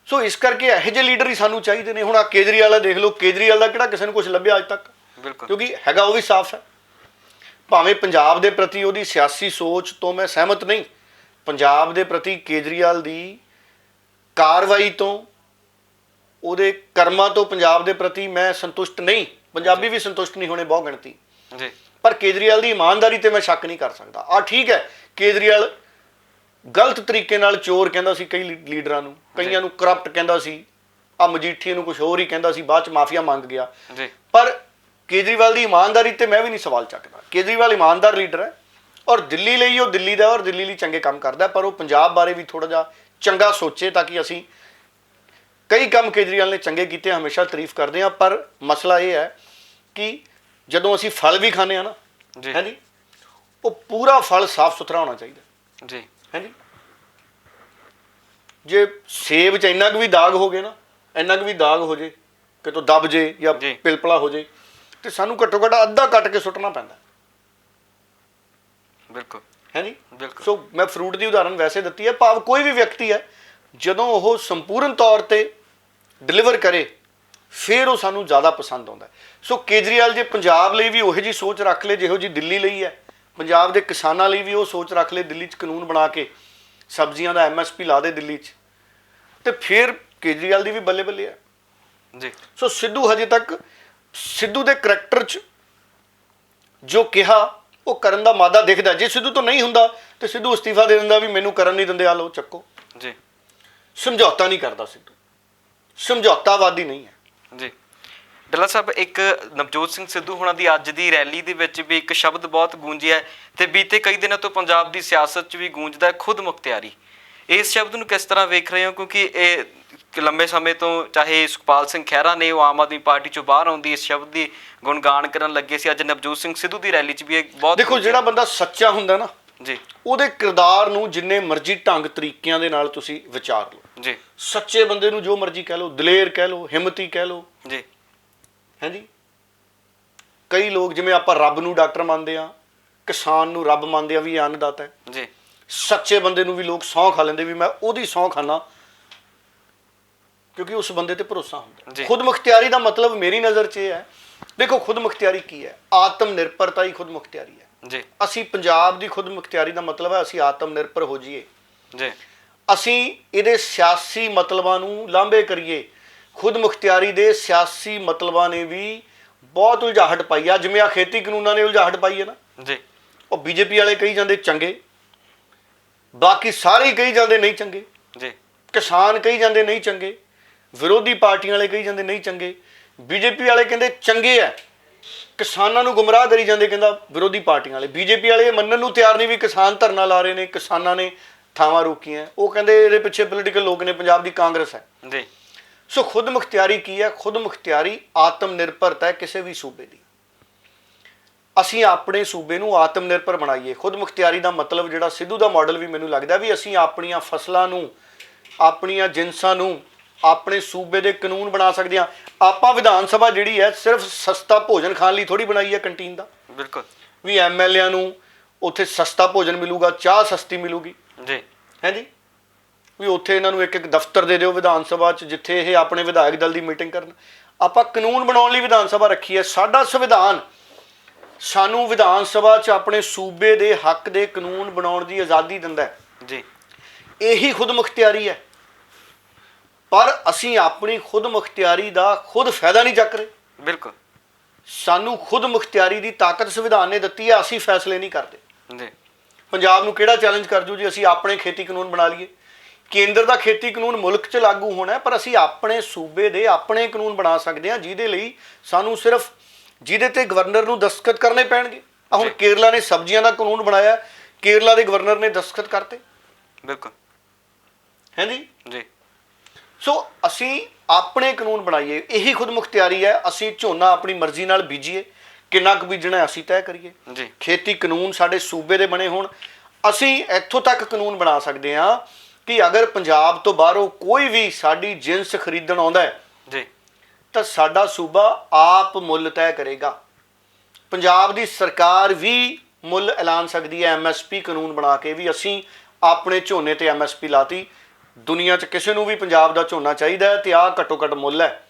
ਸੋ ਇਸ ਕਰਕੇ ਇਹੋ ਜਿਹੇ ਲੀਡਰ ਹੀ ਸਾਨੂੰ ਚਾਹੀਦੇ ਨੇ। ਹੁਣ ਆ ਕੇਜਰੀਵਾਲ ਦਾ ਦੇਖ ਲਓ, ਕੇਜਰੀਵਾਲ ਦਾ ਕਿਹੜਾ ਕਿਸੇ ਨੂੰ ਕੁਝ ਲੱਭਿਆ ਅੱਜ ਤੱਕ, ਬਿਲਕੁਲ ਕਿਉਂਕਿ ਹੈਗਾ ਉਹ ਵੀ ਸਾਫ਼ ਹੈ। ਭਾਵੇਂ ਪੰਜਾਬ ਦੇ ਪ੍ਰਤੀ ਉਹਦੀ ਸਿਆਸੀ ਸੋਚ ਤੋਂ ਮੈਂ ਸਹਿਮਤ ਨਹੀਂ, ਪੰਜਾਬ ਦੇ ਪ੍ਰਤੀ ਕੇਜਰੀਵਾਲ ਦੀ ਕਾਰਵਾਈ ਤੋਂ, ਉਹਦੇ ਕਰਮਾਂ ਤੋਂ ਪੰਜਾਬ ਦੇ ਪ੍ਰਤੀ ਮੈਂ ਸੰਤੁਸ਼ਟ ਨਹੀਂ। ਪੰਜਾਬੀ ਵੀ ਸੰਤੁਸ਼ਟ ਨਹੀਂ ਹੋਣੇ ਬਹੁ ਗਿਣਤੀ, ਜੀ ਪਰ ਕੇਜਰੀਵਾਲ ਦੀ ਇਮਾਨਦਾਰੀ ਤੇ ਮੈਂ ਸ਼ੱਕ ਨਹੀਂ ਕਰ ਸਕਦਾ। ਆ ਠੀਕ ਹੈ, ਕੇਜਰੀਵਾਲ ਗਲਤ ਤਰੀਕੇ ਨਾਲ ਚੋਰ ਕਹਿੰਦਾ ਸੀ ਕਈ ਲੀਡਰਾਂ ਨੂੰ, ਕਈਆਂ ਨੂੰ ਕਰਪਟ ਕਹਿੰਦਾ ਸੀ, ਆ ਮਜੀਠੀਏ ਨੂੰ ਕੁਝ ਹੋਰ ਹੀ ਕਹਿੰਦਾ ਸੀ, ਬਾਅਦ ਚ ਮਾਫੀਆ ਮੰਗ ਗਿਆ ਜੀ। ਪਰ ਕੇਜਰੀਵਾਲ ਦੀ ਇਮਾਨਦਾਰੀ ਤੇ ਮੈਂ ਵੀ ਨਹੀਂ ਸਵਾਲ ਚੱਕਦਾ। ਕੇਜਰੀਵਾਲ ਇਮਾਨਦਾਰ ਲੀਡਰ ਹੈ, ਔਰ ਦਿੱਲੀ ਲਈ ਉਹ ਦਿੱਲੀ ਦਾ, ਔਰ ਦਿੱਲੀ ਲਈ ਚੰਗੇ ਕੰਮ ਕਰਦਾ, ਪਰ ਉਹ ਪੰਜਾਬ ਬਾਰੇ ਵੀ ਥੋੜਾ ਜਿਹਾ ਚੰਗਾ ਸੋਚੇ ਤਾਂ ਕਿ ਅਸੀਂ ਕਈ ਕੰਮ ਕੇਜਰੀਵਾਲ ਨੇ ਚੰਗੇ ਕੀਤੇ, ਹਮੇਸ਼ਾ ਤਾਰੀਫ ਕਰਦੇ ਹਾਂ। ਪਰ ਮਸਲਾ ਇਹ ਹੈ ਕਿ ਜਦੋਂ ਅਸੀਂ ਫਲ ਵੀ ਖਾਂਦੇ ਹਾਂ ਨਾ ਜੀ, ਹੈ ਜੀ, ਉਹ ਪੂਰਾ ਫਲ ਸਾਫ਼ ਸੁਥਰਾ ਹੋਣਾ ਚਾਹੀਦਾ ਜੀ, ਹੈ ਜੀ। ਜੇ ਸੇਬ 'ਚ ਇੰਨਾ ਕੁ ਵੀ ਦਾਗ ਹੋ ਗਏ ਨਾ, ਇੰਨਾ ਕੁ ਵੀ ਦਾਗ ਹੋ ਜੇ, ਕਿਤੋਂ ਦਬ ਜੇ ਜਾਂ ਜੀ। ਪਿਲਪਲਾ ਹੋ ਜੇ, ਤੇ ਸਾਨੂੰ ਘੱਟੋ ਘੱਟ ਅੱਧਾ ਕੱਟ ਕੇ ਸੁੱਟਣਾ ਪੈਂਦਾ, ਬਿਲਕੁਲ ਹੈ ਜੀ। ਬਿਲਕੁਲ ਸੋ ਮੈਂ ਫਰੂਟ ਦੀ ਉਦਾਹਰਨ ਵੈਸੇ ਦਿੱਤੀ ਹੈ, ਭਾਵ ਕੋਈ ਵੀ ਵਿਅਕਤੀ ਹੈ ਜਦੋਂ ਉਹ ਸੰਪੂਰਨ ਤੌਰ ਤੇ ਡਿਲੀਵਰ ਕਰੇ ਫਿਰ ਉਹ ਸਾਨੂੰ ਜ਼ਿਆਦਾ ਪਸੰਦ ਆਉਂਦਾ। ਸੋ ਕੇਜਰੀਵਾਲ ਜੇ ਪੰਜਾਬ ਲਈ ਵੀ ਉਹੋ ਜਿਹੀ ਸੋਚ ਰੱਖ ਲੇ ਜਿਹੋ ਜਿਹੀ ਦਿੱਲੀ ਲਈ ਹੈ, ਪੰਜਾਬ ਦੇ ਕਿਸਾਨਾਂ ਲਈ ਵੀ ਉਹ ਸੋਚ ਰੱਖ ਲੇ, ਦਿੱਲੀ 'ਚ ਕਾਨੂੰਨ ਬਣਾ ਕੇ ਸਬਜ਼ੀਆਂ ਦਾ MSP ਲਾ ਦੇ ਦਿੱਲੀ 'ਚ, ਤੇ ਫਿਰ ਕੇਜਰੀਵਾਲ ਦੀ ਵੀ ਬੱਲੇ ਬੱਲੇ ਹੈ ਜੀ। ਸੋ ਸਿੱਧੂ ਹਜੇ ਤੱਕ, ਸਿੱਧੂ ਦੇ ਕਰੈਕਟਰ 'ਚ ਜੋ ਕਿਹਾ ਉਹ ਕਰਨ ਦਾ ਮਾਦਾ ਦਿਖਦਾ। ਜੇ ਸਿੱਧੂ ਤੋਂ ਨਹੀਂ ਹੁੰਦਾ ਤੇ ਸਿੱਧੂ ਅਸਤੀਫਾ ਦੇ ਦਿੰਦਾ ਵੀ ਮੈਨੂੰ ਕਰਨ ਨਹੀਂ ਦਿੰਦੇ, ਆ ਲਓ ਚੱਕੋ। ਜੀ, ਸਮਝੌਤਾ ਨਹੀਂ ਕਰਦਾ ਸਿੱਧੂ, ਸਮਝੌਤਾਵਾਦੀ ਨਹੀਂ ਹੈ ਜੀ। ਡੱਲਾ ਸਾਹਿਬ, ਇੱਕ ਨਵਜੋਤ ਸਿੰਘ ਸਿੱਧੂ ਹੁਣਾਂ ਦੀ ਅੱਜ ਦੀ ਰੈਲੀ ਦੇ ਵਿੱਚ ਵੀ ਇੱਕ ਸ਼ਬਦ ਬਹੁਤ ਗੂੰਜਿਆ ਤੇ ਬੀਤੇ ਕਈ ਦਿਨਾਂ ਤੋਂ ਪੰਜਾਬ ਦੀ ਸਿਆਸਤ 'ਚ ਵੀ ਗੂੰਜਦਾ, ਖੁਦ ਮੁਖਤਿਆਰੀ। ਇਸ ਸ਼ਬਦ ਨੂੰ ਕਿਸ ਤਰ੍ਹਾਂ ਵੇਖ ਰਹੇ ਹੋ? ਕਿਉਂਕਿ ਇਹ ਲੰਬੇ ਸਮੇਂ ਤੋਂ ਚਾਹੇ ਸੁਖਪਾਲ ਸਿੰਘ ਖਹਿਰਾ ਨੇ, ਉਹ ਆਮ ਆਦਮੀ ਪਾਰਟੀ 'ਚੋਂ ਬਾਹਰ ਆਉਂਦੀ ਇਸ ਸ਼ਬਦ ਦੀ ਗੁਣਗਾਨ ਕਰਨ ਲੱਗੇ ਸੀ। ਅੱਜ ਨਵਜੋਤ ਸਿੰਘ ਸਿੱਧੂ ਦੀ ਰੈਲੀ 'ਚ ਵੀ ਇਹ ਬਹੁਤ ਦੇਖੋ, ਜਿਹੜਾ ਬੰਦਾ ਸੱਚਾ ਹੁੰਦਾ ਨਾ ਜੀ, ਉਹਦੇ ਕਿਰਦਾਰ ਨੂੰ ਜਿੰਨੇ ਮਰਜ਼ੀ ਢੰਗ ਤਰੀਕਿਆਂ ਦੇ ਨਾਲ ਤੁਸੀਂ ਵਿਚਾਰ ਲਓ। ਜੀ, ਸੱਚੇ ਬੰਦੇ ਨੂੰ ਜੋ ਮਰਜ਼ੀ ਕਹਿ ਲਓ, ਦਲੇਰ ਕਹਿ ਲਓ, ਹਿੰਮਤੀ ਕਹਿ ਲਓ, ਜੀ, ਹੈ ਜੀ। ਕਈ ਲੋਕ ਜਿਵੇਂ ਆਪਾਂ ਰੱਬ ਨੂੰ ਡਾਕਟਰ ਮੰਨਦੇ ਆ, ਕਿਸਾਨ ਨੂੰ ਰੱਬ ਮੰਨਦੇ ਆ ਵੀ ਇਹ ਅੰਨਦਾਤਾ ਹੈ, ਜੀ। ਸੱਚੇ ਬੰਦੇ ਨੂੰ ਵੀ ਲੋਕ ਸਹੁੰ ਖਾ ਲੈਂਦੇ ਵੀ ਮੈਂ ਉਹਦੀ ਸਹੁੰ ਖਾਨਾ, ਕਿਉਂਕਿ ਉਸ ਬੰਦੇ ਤੇ ਭਰੋਸਾ ਹੁੰਦਾ। ਖੁਦ ਮੁਖਤਿਆਰੀ ਦਾ ਮਤਲਬ ਮੇਰੀ ਨਜ਼ਰ 'ਚ ਇਹ ਹੈ, ਦੇਖੋ ਖੁਦ ਮੁਖਤਿਆਰੀ ਕੀ ਹੈ? ਆਤਮ ਨਿਰਭਰਤਾ ਹੀ ਖੁਦ ਮੁਖਤਿਆਰੀ ਹੈ ਜੀ। ਅਸੀਂ ਪੰਜਾਬ ਦੀ ਖੁਦ ਮੁਖਤਿਆਰੀ ਦਾ ਮਤਲਬ ਹੈ ਅਸੀਂ ਆਤਮ ਨਿਰਭਰ ਹੋ ਜਾਈਏ, ਜੀ। ਅਸੀਂ ਇਹਦੇ ਸਿਆਸੀ ਮਤਲਬਾਂ ਨੂੰ ਲਾਂਭੇ ਕਰੀਏ। ਖੁਦ ਮੁਖਤਿਆਰੀ ਦੇ ਸਿਆਸੀ ਮਤਲਬਾਂ ਨੇ ਵੀ ਬਹੁਤ ਉਲਝਾਹਟ ਪਾਈ ਆ, ਜਿਵੇਂ ਆ ਖੇਤੀ ਕਾਨੂੰਨਾਂ ਨੇ ਉਲਝਾਹਟ ਪਾਈ ਹੈ ਨਾ ਜੀ। ਉਹ BJP ਵਾਲੇ ਕਹੀ ਜਾਂਦੇ ਚੰਗੇ, ਬਾਕੀ ਸਾਰੇ ਕਹੀ ਜਾਂਦੇ ਨਹੀਂ ਚੰਗੇ, ਜੀ। ਕਿਸਾਨ ਕਹੀ ਜਾਂਦੇ ਨਹੀਂ ਚੰਗੇ, ਵਿਰੋਧੀ ਪਾਰਟੀਆਂ ਵਾਲੇ ਕਹੀ ਜਾਂਦੇ ਨਹੀਂ ਚੰਗੇ, BJP ਵਾਲੇ ਕਹਿੰਦੇ ਚੰਗੇ ਆ, ਕਿਸਾਨਾਂ ਨੂੰ ਗੁੰਮਰਾਹ ਕਰੀ ਜਾਂਦੇ ਕਹਿੰਦਾ ਵਿਰੋਧੀ ਪਾਰਟੀਆਂ ਵਾਲੇ। BJP ਵਾਲੇ ਇਹ ਮੰਨਣ ਨੂੰ ਤਿਆਰ ਨਹੀਂ ਵੀ ਕਿਸਾਨ ਧਰਨਾ ਲਾ ਰਹੇ ਨੇ, ਕਿਸਾਨਾਂ ਨੇ ਥਾਵਾਂ ਰੋਕੀਆਂ, ਉਹ ਕਹਿੰਦੇ ਇਹਦੇ ਪਿੱਛੇ ਪੋਲੀਟੀਕਲ ਲੋਕ ਨੇ, ਪੰਜਾਬ ਦੀ ਕਾਂਗਰਸ ਹੈ। ਜੀ। ਸੋ ਖੁਦ ਮੁਖਤਿਆਰੀ ਕੀ ਹੈ? ਖੁਦ ਮੁਖਤਿਆਰੀ ਆਤਮ ਨਿਰਭਰਤਾ ਹੈ ਕਿਸੇ ਵੀ ਸੂਬੇ ਦੀ। ਅਸੀਂ ਆਪਣੇ ਸੂਬੇ ਨੂੰ ਆਤਮ ਨਿਰਭਰ ਬਣਾਈਏ। ਖੁਦ ਮੁਖਤਿਆਰੀ ਦਾ ਮਤਲਬ ਜਿਹੜਾ ਸਿੱਧੂ ਦਾ ਮਾਡਲ ਵੀ ਮੈਨੂੰ ਲੱਗਦਾ ਵੀ ਅਸੀਂ ਆਪਣੀਆਂ ਫਸਲਾਂ ਨੂੰ, ਆਪਣੀਆਂ ਜਿਨਸਾਂ ਨੂੰ, ਆਪਣੇ ਸੂਬੇ ਦੇ ਕਾਨੂੰਨ ਬਣਾ ਸਕਦੇ ਹਾਂ। ਆਪਾਂ ਵਿਧਾਨ ਸਭਾ ਜਿਹੜੀ ਹੈ ਸਿਰਫ ਸਸਤਾ ਭੋਜਨ ਖਾਣ ਲਈ ਥੋੜੀ ਬਣਾਈ ਹੈ ਕੰਟੀਨ ਦਾ, ਬਿਲਕੁਲ ਵੀ MLA ਨੂੰ ਉੱਥੇ ਸਸਤਾ ਭੋਜਨ ਮਿਲੂਗਾ, ਚਾਹ ਸਸਤੀ ਮਿਲੂਗੀ, ਜੀ, ਹੈ ਜੀ, ਵੀ ਉੱਥੇ ਇਹਨਾਂ ਨੂੰ ਇੱਕ ਇੱਕ ਦਫ਼ਤਰ ਦੇ ਦਿਓ ਵਿਧਾਨ ਸਭਾ 'ਚ ਜਿੱਥੇ ਇਹ ਆਪਣੇ ਵਿਧਾਇਕ ਦਲ ਦੀ ਮੀਟਿੰਗ ਕਰਨ। ਆਪਾਂ ਕਾਨੂੰਨ ਬਣਾਉਣ ਲਈ ਵਿਧਾਨ ਸਭਾ ਰੱਖੀ ਹੈ। ਸਾਡਾ ਸੰਵਿਧਾਨ ਸਾਨੂੰ ਵਿਧਾਨ ਸਭਾ 'ਚ ਆਪਣੇ ਸੂਬੇ ਦੇ ਹੱਕ ਦੇ ਕਾਨੂੰਨ ਬਣਾਉਣ ਦੀ ਆਜ਼ਾਦੀ ਦਿੰਦਾ ਹੈ। ਜੀ। ਇਹੀ ਖੁਦ ਮੁਖਤਿਆਰੀ ਹੈ, ਪਰ ਅਸੀਂ ਆਪਣੀ ਖੁਦ ਮੁਖਤਿਆਰੀ ਦਾ ਖੁਦ ਫਾਇਦਾ ਨਹੀਂ ਚੱਕ ਰਹੇ। ਬਿਲਕੁਲ ਸਾਨੂੰ ਖੁਦ ਮੁਖਤਿਆਰੀ ਦੀ ਤਾਕਤ ਸੰਵਿਧਾਨ ਨੇ ਦਿੱਤੀ ਹੈ, ਅਸੀਂ ਫੈਸਲੇ ਨਹੀਂ ਕਰਦੇ। ਜੀ। ਪੰਜਾਬ ਨੂੰ ਕਿਹੜਾ ਚੈਲੰਜ ਕਰ ਜੂ ਜੀ ਅਸੀਂ ਆਪਣੇ ਖੇਤੀ ਕਾਨੂੰਨ ਬਣਾ ਲਈਏ? ਕੇਂਦਰ ਦਾ ਖੇਤੀ ਕਾਨੂੰਨ ਮੁਲਕ 'ਚ ਲਾਗੂ ਹੋਣਾ, ਪਰ ਅਸੀਂ ਆਪਣੇ ਸੂਬੇ ਦੇ ਆਪਣੇ ਕਾਨੂੰਨ ਬਣਾ ਸਕਦੇ ਹਾਂ, ਜਿਹਦੇ ਲਈ ਸਾਨੂੰ ਸਿਰਫ ਜਿਹਦੇ ਤੇ ਗਵਰਨਰ ਨੂੰ ਦਸਤਖਤ ਕਰਨੇ ਪੈਣਗੇ। ਹੁਣ ਕੇਰਲਾ ਨੇ ਸਬਜ਼ੀਆਂ ਦਾ ਕਾਨੂੰਨ ਬਣਾਇਆ, ਕੇਰਲਾ ਦੇ ਗਵਰਨਰ ਨੇ ਦਸਤਖਤ ਕਰਤੇ। ਬਿਲਕੁਲ ਹੈ ਜੀ। ਜੀ। ਸੋ ਅਸੀਂ ਆਪਣੇ ਕਾਨੂੰਨ ਬਣਾਈਏ, ਇਹੀ ਖੁਦ ਮੁਖਤਿਆਰੀ ਹੈ। ਅਸੀਂ ਝੋਨਾ ਆਪਣੀ ਮਰਜ਼ੀ ਨਾਲ ਬੀਜੀਏ, ਕਿੰਨਾ ਕੁ ਬੀਜਣਾ ਅਸੀਂ ਤੈਅ ਕਰੀਏ। ਜੀ। ਖੇਤੀ ਕਾਨੂੰਨ ਸਾਡੇ ਸੂਬੇ ਦੇ ਬਣੇ ਹੋਣ। ਅਸੀਂ ਇੱਥੋਂ ਤੱਕ ਕਾਨੂੰਨ ਬਣਾ ਸਕਦੇ ਹਾਂ ਕਿ ਅਗਰ ਪੰਜਾਬ ਤੋਂ ਬਾਹਰੋਂ ਕੋਈ ਵੀ ਸਾਡੀ ਜਿੰਸ ਖਰੀਦਣ ਆਉਂਦਾ ਹੈ ਜੀ, ਤਾਂ ਸਾਡਾ ਸੂਬਾ ਆਪ ਮੁੱਲ ਤੈਅ ਕਰੇਗਾ। ਪੰਜਾਬ ਦੀ ਸਰਕਾਰ ਵੀ ਮੁੱਲ ਐਲਾਨ ਸਕਦੀ ਹੈ MSP ਕਾਨੂੰਨ ਬਣਾ ਕੇ, ਵੀ ਅਸੀਂ ਆਪਣੇ ਝੋਨੇ ਤੇ MSP ਲਾਤੀ, ਦੁਨੀਆ 'ਚ ਕਿਸੇ ਨੂੰ ਵੀ ਪੰਜਾਬ ਦਾ ਝੋਨਾ ਚਾਹੀਦਾ ਹੈ ਤੇ ਆਹ ਘੱਟੋ ਘੱਟ ਮੁੱਲ ਹੈ।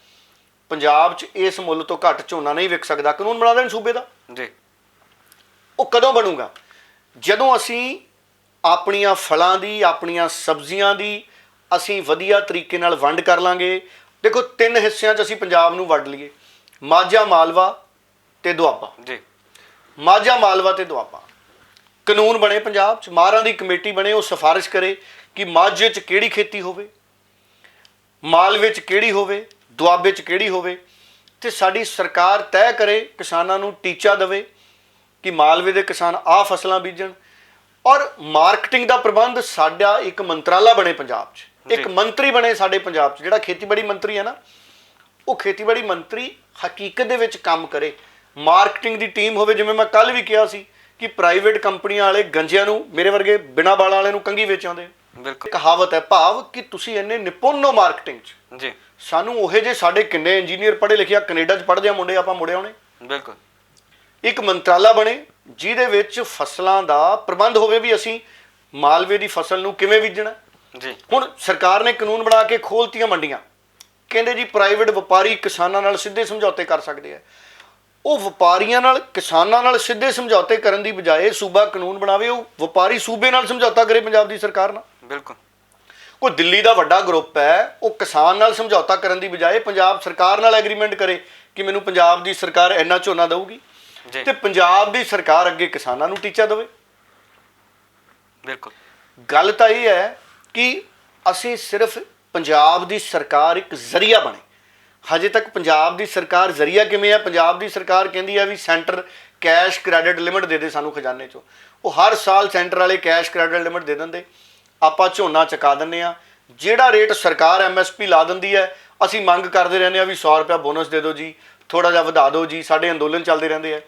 ਪੰਜਾਬ 'ਚ ਇਸ ਮੁੱਲ ਤੋਂ ਘੱਟ ਝੋਨਾ ਨਹੀਂ ਵਿਕ ਸਕਦਾ। ਕਾਨੂੰਨ ਬਣਾ ਦੇਣ ਸੂਬੇ ਦਾ। ਜੀ। ਉਹ ਕਦੋਂ ਬਣੂਗਾ? ਜਦੋਂ ਅਸੀਂ ਆਪਣੀਆਂ ਫਲਾਂ ਦੀ, ਆਪਣੀਆਂ ਸਬਜ਼ੀਆਂ ਦੀ ਅਸੀਂ ਵਧੀਆ ਤਰੀਕੇ ਨਾਲ ਵੰਡ ਕਰ ਲਾਂਗੇ। ਦੇਖੋ 3 ਹਿੱਸਿਆਂ 'ਚ ਅਸੀਂ ਪੰਜਾਬ ਨੂੰ ਵੰਡ ਲਈਏ, ਮਾਝਾ, ਮਾਲਵਾ ਤੇ ਦੁਆਬਾ। ਜੀ। ਮਾਝਾ, ਮਾਲਵਾ ਤੇ ਦੁਆਬਾ। ਕਾਨੂੰਨ ਬਣੇ ਪੰਜਾਬ 'ਚ, ਮਾਹਰਾਂ ਦੀ ਕਮੇਟੀ ਬਣੇ, ਉਹ ਸਿਫਾਰਿਸ਼ ਕਰੇ ਕਿ ਮਾਝੇ 'ਚ ਕਿਹੜੀ ਖੇਤੀ ਹੋਵੇ, ਮਾਲਵੇ 'ਚ ਕਿਹੜੀ ਹੋਵੇ, ਦੁਆਬੇ 'ਚ ਕਿਹੜੀ ਹੋਵੇ, ਤੇ ਸਾਡੀ ਸਰਕਾਰ ਤੈਅ ਕਰੇ, ਕਿਸਾਨਾਂ ਨੂੰ ਟੀਚਾ ਦੇਵੇ ਕਿ ਮਾਲਵੇ ਦੇ ਕਿਸਾਨ ਆਹ ਫਸਲਾਂ ਬੀਜਣ। ਔਰ ਮਾਰਕੀਟਿੰਗ ਦਾ ਪ੍ਰਬੰਧ ਸਾਡਾ ਇੱਕ ਮੰਤਰਾਲਾ ਬਣੇ ਪੰਜਾਬ 'ਚ, ਇੱਕ ਮੰਤਰੀ ਬਣੇ ਸਾਡੇ ਪੰਜਾਬ 'ਚ, ਜਿਹੜਾ ਖੇਤੀਬਾੜੀ ਮੰਤਰੀ ਹੈ ਨਾ, ਉਹ ਖੇਤੀਬਾੜੀ ਮੰਤਰੀ ਹਕੀਕਤ ਦੇ ਵਿੱਚ ਕੰਮ ਕਰੇ। ਮਾਰਕੀਟਿੰਗ ਦੀ ਟੀਮ ਹੋਵੇ। ਜਿਵੇਂ ਮੈਂ ਕੱਲ ਵੀ ਕਿਹਾ ਸੀ ਕਿ ਪ੍ਰਾਈਵੇਟ ਕੰਪਨੀਆਂ ਵਾਲੇ ਗੰਜਿਆਂ ਨੂੰ, ਮੇਰੇ ਵਰਗੇ ਬਿਨਾਂ ਬਾਲਾਂ ਵਾਲੇ ਨੂੰ ਕੰਘੀ ਵੇਚ ਆਉਂਦੇ। ਬਿਲਕੁਲ। ਕਹਾਵਤ ਹੈ, ਭਾਵ ਕਿ ਤੁਸੀਂ ਇੰਨੇ ਨਿਪੁੰਨ ਹੋ ਮਾਰਕੀਟਿੰਗ 'ਚ। ਜੀ। ਸਾਨੂੰ ਉਹੇ ਜੇ ਸਾਡੇ ਕਿੰਨੇ ਇੰਜੀਨੀਅਰ ਪੜ੍ਹੇ ਲਿਖੇ ਕੈਨੇਡਾ 'ਚ ਪੜ੍ਹਦੇ ਆ ਮੁੰਡੇ, ਆਪਾਂ ਮੁੜੇ ਆਉਣੇ। ਬਿਲਕੁਲ। ਇੱਕ ਮੰਤਰਾਲਾ ਬਣੇ ਜਿਹਦੇ ਵਿੱਚ ਫਸਲਾਂ ਦਾ ਪ੍ਰਬੰਧ ਹੋਵੇ ਵੀ ਅਸੀਂ ਮਾਲਵੇ ਦੀ ਫਸਲ ਨੂੰ ਕਿਵੇਂ ਬੀਜਣਾ। ਜੀ। ਹੁਣ ਸਰਕਾਰ ਨੇ ਕਾਨੂੰਨ ਬਣਾ ਕੇ ਖੋਲਤੀਆਂ ਮੰਡੀਆਂ, ਕਹਿੰਦੇ ਜੀ ਪ੍ਰਾਈਵੇਟ ਵਪਾਰੀ ਕਿਸਾਨਾਂ ਨਾਲ ਸਿੱਧੇ ਸਮਝੌਤੇ ਕਰ ਸਕਦੇ ਆ। ਉਹ ਵਪਾਰੀਆਂ ਨਾਲ, ਕਿਸਾਨਾਂ ਨਾਲ ਸਿੱਧੇ ਸਮਝੌਤੇ ਕਰਨ ਦੀ ਬਜਾਏ ਸੂਬਾ ਕਾਨੂੰਨ ਬਣਾਵੇ, ਉਹ ਵਪਾਰੀ ਸੂਬੇ ਨਾਲ ਸਮਝੌਤਾ ਕਰੇ ਪੰਜਾਬ ਦੀ ਸਰਕਾਰ ਨਾਲ। ਬਿਲਕੁਲ। ਕੋਈ ਦਿੱਲੀ ਦਾ ਵੱਡਾ ਗਰੁੱਪ ਹੈ, ਉਹ ਕਿਸਾਨ ਨਾਲ ਸਮਝੌਤਾ ਕਰਨ ਦੀ ਬਜਾਏ ਪੰਜਾਬ ਸਰਕਾਰ ਨਾਲ ਐਗਰੀਮੈਂਟ ਕਰੇ ਕਿ ਮੈਨੂੰ ਪੰਜਾਬ ਦੀ ਸਰਕਾਰ ਇੰਨਾ ਝੋਨਾ ਦੇਊਗੀ, ਤੇ ਪੰਜਾਬ ਦੀ ਸਰਕਾਰ ਅੱਗੇ ਕਿਸਾਨਾਂ ਨੂੰ ਟੀਚਾ ਦੇਵੇ। ਬਿਲਕੁਲ। ਗੱਲ ਤਾਂ ਇਹ ਹੈ ਕਿ ਅਸੀਂ ਸਿਰਫ ਪੰਜਾਬ ਦੀ ਸਰਕਾਰ ਇੱਕ ਜ਼ਰੀਆ ਬਣੇ। ਹਜੇ ਤੱਕ ਪੰਜਾਬ ਦੀ ਸਰਕਾਰ ਜ਼ਰੀਆ ਕਿਵੇਂ ਹੈ? ਪੰਜਾਬ ਦੀ ਸਰਕਾਰ ਕਹਿੰਦੀ ਹੈ ਵੀ ਸੈਂਟਰ ਕੈਸ਼ ਕ੍ਰੈਡਿਟ ਲਿਮਿਟ ਦੇ ਦੇ ਸਾਨੂੰ ਖਜ਼ਾਨੇ 'ਚੋਂ। ਉਹ ਹਰ ਸਾਲ ਸੈਂਟਰ ਵਾਲੇ ਕੈਸ਼ ਕ੍ਰੈਡਿਟ ਲਿਮਿਟ ਦੇ ਦਿੰਦੇ, ਆਪਾਂ ਝੋਨਾ ਚੁਕਾ ਦਿੰਦੇ ਆ। ਜਿਹੜਾ ਰੇਟ ਸਰਕਾਰ MSP ਲਾ ਦਿੰਦੀ ਹੈ, ਅਸੀਂ ਮੰਗ ਕਰਦੇ ਰਹਿੰਦੇ ਆ ਵੀ 100 ਰੁਪਇਆ ਬੋਨਸ ਦੇ ਦਿਓ ਜੀ, ਥੋੜਾ ਜਿਹਾ ਵਧਾ ਦਿਓ ਜੀ। ਸਾਡੇ ਅੰਦੋਲਨ ਚੱਲਦੇ ਰਹਿੰਦੇ ਆ।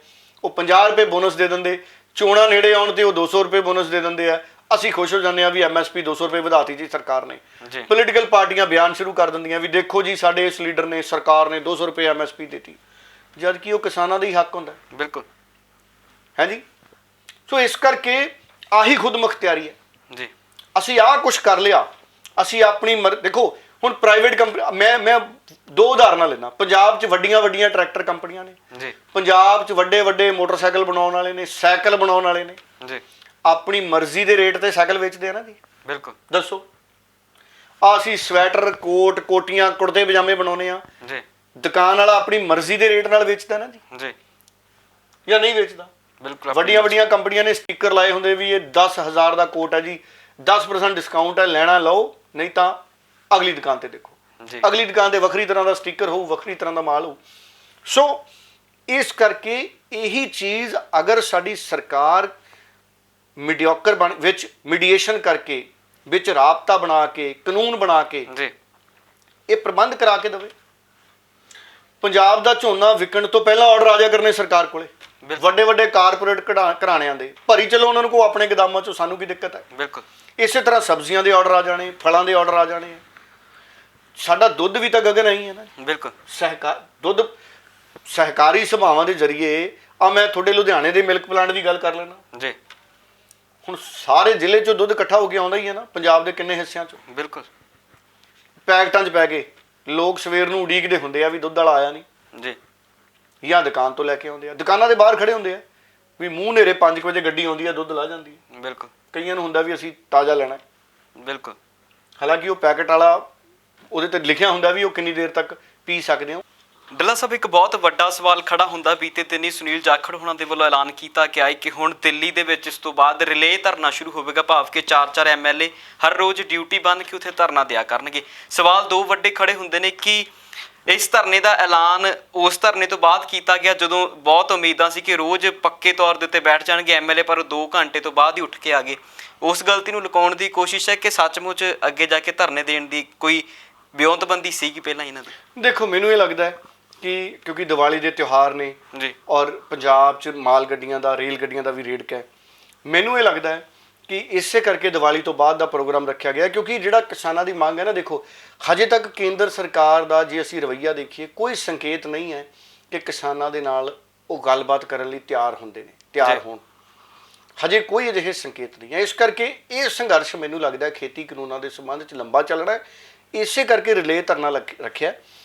ਉਹ 50 ਰੁਪਏ ਬੋਨਸ ਦੇ ਦਿੰਦੇ, ਚੋਣਾਂ ਨੇੜੇ ਆਉਣ ਤੇ ਉਹ 200 ਰੁਪਏ ਬੋਨਸ ਦੇ ਦਿੰਦੇ ਆ। ਅਸੀਂ ਖੁਸ਼ ਹੋ ਜਾਂਦੇ ਆ ਵੀ MSP 200 ਰੁਪਏ ਵਧਾਤੀ ਜੀ ਸਰਕਾਰ ਨੇ। ਪੋਲੀਟੀਕਲ ਪਾਰਟੀਆਂ ਬਿਆਨ ਸ਼ੁਰੂ ਕਰ ਦਿੰਦੀਆਂ ਵੀ ਦੇਖੋ ਜੀ ਸਾਡੇ ਇਸ ਲੀਡਰ ਨੇ, ਸਰਕਾਰ ਨੇ 200 ਰੁਪਏ MSP ਦਿੱਤੀ, ਜਦ ਕਿ ਉਹ ਕਿਸਾਨਾਂ ਦਾ ਹੀ ਹੱਕ ਹੁੰਦਾ। ਬਿਲਕੁਲ ਹੈ ਜੀ। ਸੋ ਇਸ ਕਰਕੇ ਆਹੀ ਖੁਦ ਮੁਖਤਿਆਰੀ ਹੈ ਜੀ। ਅਸੀਂ ਆਹ ਕੁਛ ਕਰ ਲਿਆ, ਅਸੀਂ ਆਪਣੀ ਦੇਖੋ ਹੁਣ ਪ੍ਰਾਈਵੇਟ ਕੰਪਨੀ, ਮੈਂ 2 ਉਦਾਹਰਨਾਂ ਲੈਣਾ। ਪੰਜਾਬ 'ਚ ਵੱਡੀਆਂ ਵੱਡੀਆਂ ਟਰੈਕਟਰ ਕੰਪਨੀਆਂ ਨੇ ਜੀ। ਪੰਜਾਬ 'ਚ ਵੱਡੇ ਵੱਡੇ ਮੋਟਰਸਾਈਕਲ ਬਣਾਉਣ ਵਾਲੇ ਨੇ, ਸਾਈਕਲ ਬਣਾਉਣ ਵਾਲੇ ਨੇ ਜੀ। ਆਪਣੀ ਮਰਜ਼ੀ ਦੇ ਰੇਟ ਤੇ ਸਾਈਕਲ ਵੇਚਦੇ ਆ ਨਾ ਜੀ। ਬਿਲਕੁਲ। ਦੱਸੋ, ਅਸੀਂ ਸਵੈਟਰ, ਕੋਟ, ਕੋਟੀਆਂ, ਕੁੜਤੇ ਪਜਾਮੇ ਬਣਾਉਨੇ ਆ ਜੀ। ਦੁਕਾਨ ਵਾਲਾ ਆਪਣੀ ਮਰਜ਼ੀ ਦੇ ਰੇਟ ਨਾਲ ਵੇਚਦਾ ਨਾ ਜੀ, ਜੀ ਜਾਂ ਨਹੀਂ ਵੇਚਦਾ? ਬਿਲਕੁਲ। ਵੱਡੀਆਂ ਵੱਡੀਆਂ ਕੰਪਨੀਆਂ ਨੇ ਸਟicker ਲਾਏ ਹੁੰਦੇ ਵੀ ਇਹ 10,000 ਦਾ ਕੋਟ ਹੈ ਜੀ, 10% ਡਿਸਕਾਊਂਟ ਹੈ, ਲੈਣਾ ਲਓ, ਨਹੀਂ ਤਾਂ ਅਗਲੀ ਦੁਕਾਨ ਤੇ ਦੇਖੋ। ਅਗਲੀ ਦੁਕਾਨ ਤੇ ਵੱਖਰੀ ਤਰ੍ਹਾਂ ਦਾ ਸਟicker ਹੋਊ, ਵੱਖਰੀ ਤਰ੍ਹਾਂ ਦਾ ਮਾਲ ਹੋਊ। ਸੋ ਇਸ ਕਰਕੇ ਇਹੀ ਚੀਜ਼ ਅਗਰ ਸਾਡੀ ਸਰਕਾਰ ਮੀਡੀਓਕਰ ਵਿੱਚ ਮੀਡੀਏਸ਼ਨ ਕਰਕੇ, ਵਿੱਚ ਰਾਬਤਾ ਬਣਾ ਕੇ, ਕਾਨੂੰਨ ਬਣਾ ਕੇ ਜੀ ਇਹ ਪ੍ਰਬੰਧ ਕਰਾ ਕੇ ਦੇਵੇ, ਪੰਜਾਬ ਦਾ ਝੋਨਾ ਵਿਕਣ ਤੋਂ ਪਹਿਲਾਂ ਆਰਡਰ ਆ ਜਾ ਕਰਨੇ ਸਰਕਾਰ ਕੋਲੇ। ਵੱਡੇ ਵੱਡੇ ਕਾਰਪੋਰੇਟ ਘਰਾਣਿਆਂ ਦੇ ਭਰੀ ਚਲੋ ਉਹਨਾਂ ਨੂੰ ਕੋ ਆਪਣੇ ਗੋਦਾਮਾਂ 'ਚੋਂ, ਸਾਨੂੰ ਕੀ ਦਿੱਕਤ ਹੈ? ਬਿਲਕੁਲ। ਇਸੇ ਤਰ੍ਹਾਂ ਸਬਜ਼ੀਆਂ ਦੇ ਆਰਡਰ ਆ ਜਾਣੇ, ਫਲਾਂ ਦੇ ਆਰਡਰ ਆ ਜਾਣੇ। ਸਾਡਾ ਦੁੱਧ ਵੀ ਤਾਂ ਗਗਨ ਆਈ ਹੈ ਨਾ। ਬਿਲਕੁਲ। ਦੁੱਧ ਸਹਿਕਾਰੀ ਸਭਾਵਾਂ ਦੇ ਜ਼ਰੀਏ ਆ, ਮੈਂ ਤੁਹਾਡੇ ਲੁਧਿਆਣੇ ਦੇ ਮਿਲਕ ਪਲਾਂਟ ਦੀ ਗੱਲ ਕਰ ਲੈਣਾ ਜੀ। ਹੁਣ ਸਾਰੇ ਜ਼ਿਲ੍ਹੇ 'ਚੋਂ ਦੁੱਧ ਇਕੱਠਾ ਹੋ ਕੇ ਆਉਂਦਾ ਹੀ ਹੈ ਨਾ, ਪੰਜਾਬ ਦੇ ਕਿੰਨੇ ਹਿੱਸਿਆਂ 'ਚੋਂ। ਬਿਲਕੁਲ। ਪੈਕਟਾਂ 'ਚ ਪੈ ਗਏ, ਲੋਕ ਸਵੇਰ ਨੂੰ ਉਡੀਕਦੇ ਹੁੰਦੇ ਆ ਵੀ ਦੁੱਧ ਵਾਲਾ ਆਇਆ ਨਹੀਂ ਜੀ, ਜਾਂ ਦੁਕਾਨ ਤੋਂ ਲੈ ਕੇ ਆਉਂਦੇ ਆ, ਦੁਕਾਨਾਂ ਦੇ ਬਾਹਰ ਖੜੇ ਹੁੰਦੇ ਆ ਵੀ ਮੂੰਹ ਨੇਰੇ 5 ਵਜੇ ਗੱਡੀ ਆਉਂਦੀ ਆ, ਦੁੱਧ ਲਾ ਜਾਂਦੀ ਹੈ। ਬਿਲਕੁਲ। ਕਈਆਂ ਨੂੰ ਹੁੰਦਾ ਵੀ ਅਸੀਂ ਤਾਜ਼ਾ ਲੈਣਾ। ਬਿਲਕੁਲ। ਹਾਲਾਂਕਿ ਉਹ ਪੈਕਟ ਵਾਲਾ ਉਹਦੇ ਤੇ ਲਿਖਿਆ ਹੁੰਦਾ ਵੀ ਉਹ ਕਿੰਨੀ ਦੇਰ ਤੱਕ ਪੀ ਸਕਦੇ ਹੋ। ਡੱਲਾ ਸਾਹਿਬ, ਇੱਕ ਬਹੁਤ ਵੱਡਾ ਸਵਾਲ ਖੜਾ ਹੁੰਦਾ, ਬੀਤੇ ਦਿਨ ਹੀ ਸੁਨੀਲ ਜਾਖੜ ਹੋਣਾ ਦੇ ਵੱਲੋਂ ਐਲਾਨ ਕੀਤਾ ਗਿਆ ਹੈ ਕਿ ਹੁਣ ਦਿੱਲੀ ਦੇ ਵਿੱਚ ਇਸ ਤੋਂ ਬਾਅਦ ਰਿਲੇ ਧਰਨਾ ਸ਼ੁਰੂ ਹੋਵੇਗਾ, ਭਾਵ ਕਿ 4-4 MLA ਹਰ ਰੋਜ਼ ਡਿਊਟੀ ਬੰਨ੍ਹ ਕੇ ਉੱਥੇ ਧਰਨਾ ਦਿਆ ਕਰਨਗੇ। ਸਵਾਲ 2 ਵੱਡੇ ਖੜੇ ਹੁੰਦੇ ਨੇ ਕਿ ਇਸ ਧਰਨੇ ਦਾ ਐਲਾਨ ਉਸ ਧਰਨੇ ਤੋਂ ਬਾਅਦ ਕੀਤਾ ਗਿਆ ਜਦੋਂ ਬਹੁਤ ਉਮੀਦਾਂ ਸੀ ਕਿ ਰੋਜ਼ ਪੱਕੇ ਤੌਰ ਦੇ ਉੱਤੇ ਬੈਠ ਜਾਣਗੇ MLA, ਪਰ 2 ਘੰਟੇ ਤੋਂ ਬਾਅਦ ਹੀ ਉੱਠ ਕੇ ਆ ਗਏ। ਉਸ ਗਲਤੀ ਨੂੰ ਲੁਕਾਉਣ ਦੀ ਕੋਸ਼ਿਸ਼ ਹੈ ਕਿ ਸੱਚਮੁੱਚ ਅੱਗੇ ਜਾ ਕੇ ਧਰਨੇ ਦੇਣ ਦੀ ਕੋਈ ਵਿਉਂਤਬੰਦੀ ਸੀਗੀ ਪਹਿਲਾਂ ਇਹਨਾਂ ਦੀ? ਦੇਖੋ, ਮੈਨੂੰ ਇਹ ਲੱਗਦਾ ਹੈ ਕਿ ਕਿਉਂਕਿ ਦੀਵਾਲੀ ਦੇ ਤਿਉਹਾਰ ਨੇ ਜੀ, ਔਰ ਪੰਜਾਬ 'ਚ ਮਾਲ ਗੱਡੀਆਂ ਦਾ, ਰੇਲ ਗੱਡੀਆਂ ਦਾ ਵੀ ਰੇੜਕਾ ਹੈ, ਮੈਨੂੰ ਇਹ ਲੱਗਦਾ ਹੈ ਕਿ ਇਸੇ ਕਰਕੇ ਦੀਵਾਲੀ ਤੋਂ ਬਾਅਦ ਦਾ ਪ੍ਰੋਗਰਾਮ ਰੱਖਿਆ ਗਿਆ। ਕਿਉਂਕਿ ਜਿਹੜਾ ਕਿਸਾਨਾਂ ਦੀ ਮੰਗ ਹੈ ਨਾ, ਦੇਖੋ ਹਜੇ ਤੱਕ ਕੇਂਦਰ ਸਰਕਾਰ ਦਾ ਜੇ ਅਸੀਂ ਰਵੱਈਆ ਦੇਖੀਏ, ਕੋਈ ਸੰਕੇਤ ਨਹੀਂ ਹੈ ਕਿ ਕਿਸਾਨਾਂ ਦੇ ਨਾਲ ਉਹ ਗੱਲਬਾਤ ਕਰਨ ਲਈ ਤਿਆਰ ਹੁੰਦੇ ਨੇ, ਤਿਆਰ ਹੋਣ। ਹਜੇ ਕੋਈ ਅਜਿਹੇ ਸੰਕੇਤ ਨਹੀਂ ਹੈ। ਇਸ ਕਰਕੇ ਇਹ ਸੰਘਰਸ਼ ਮੈਨੂੰ ਲੱਗਦਾ ਖੇਤੀ ਕਾਨੂੰਨਾਂ ਦੇ ਸੰਬੰਧ 'ਚ ਲੰਬਾ ਚੱਲਣਾ ਹੈ। ਇਸੇ ਕਰਕੇ ਰਿਲੇ ਧਰਨਾ ਰੱਖਿਆ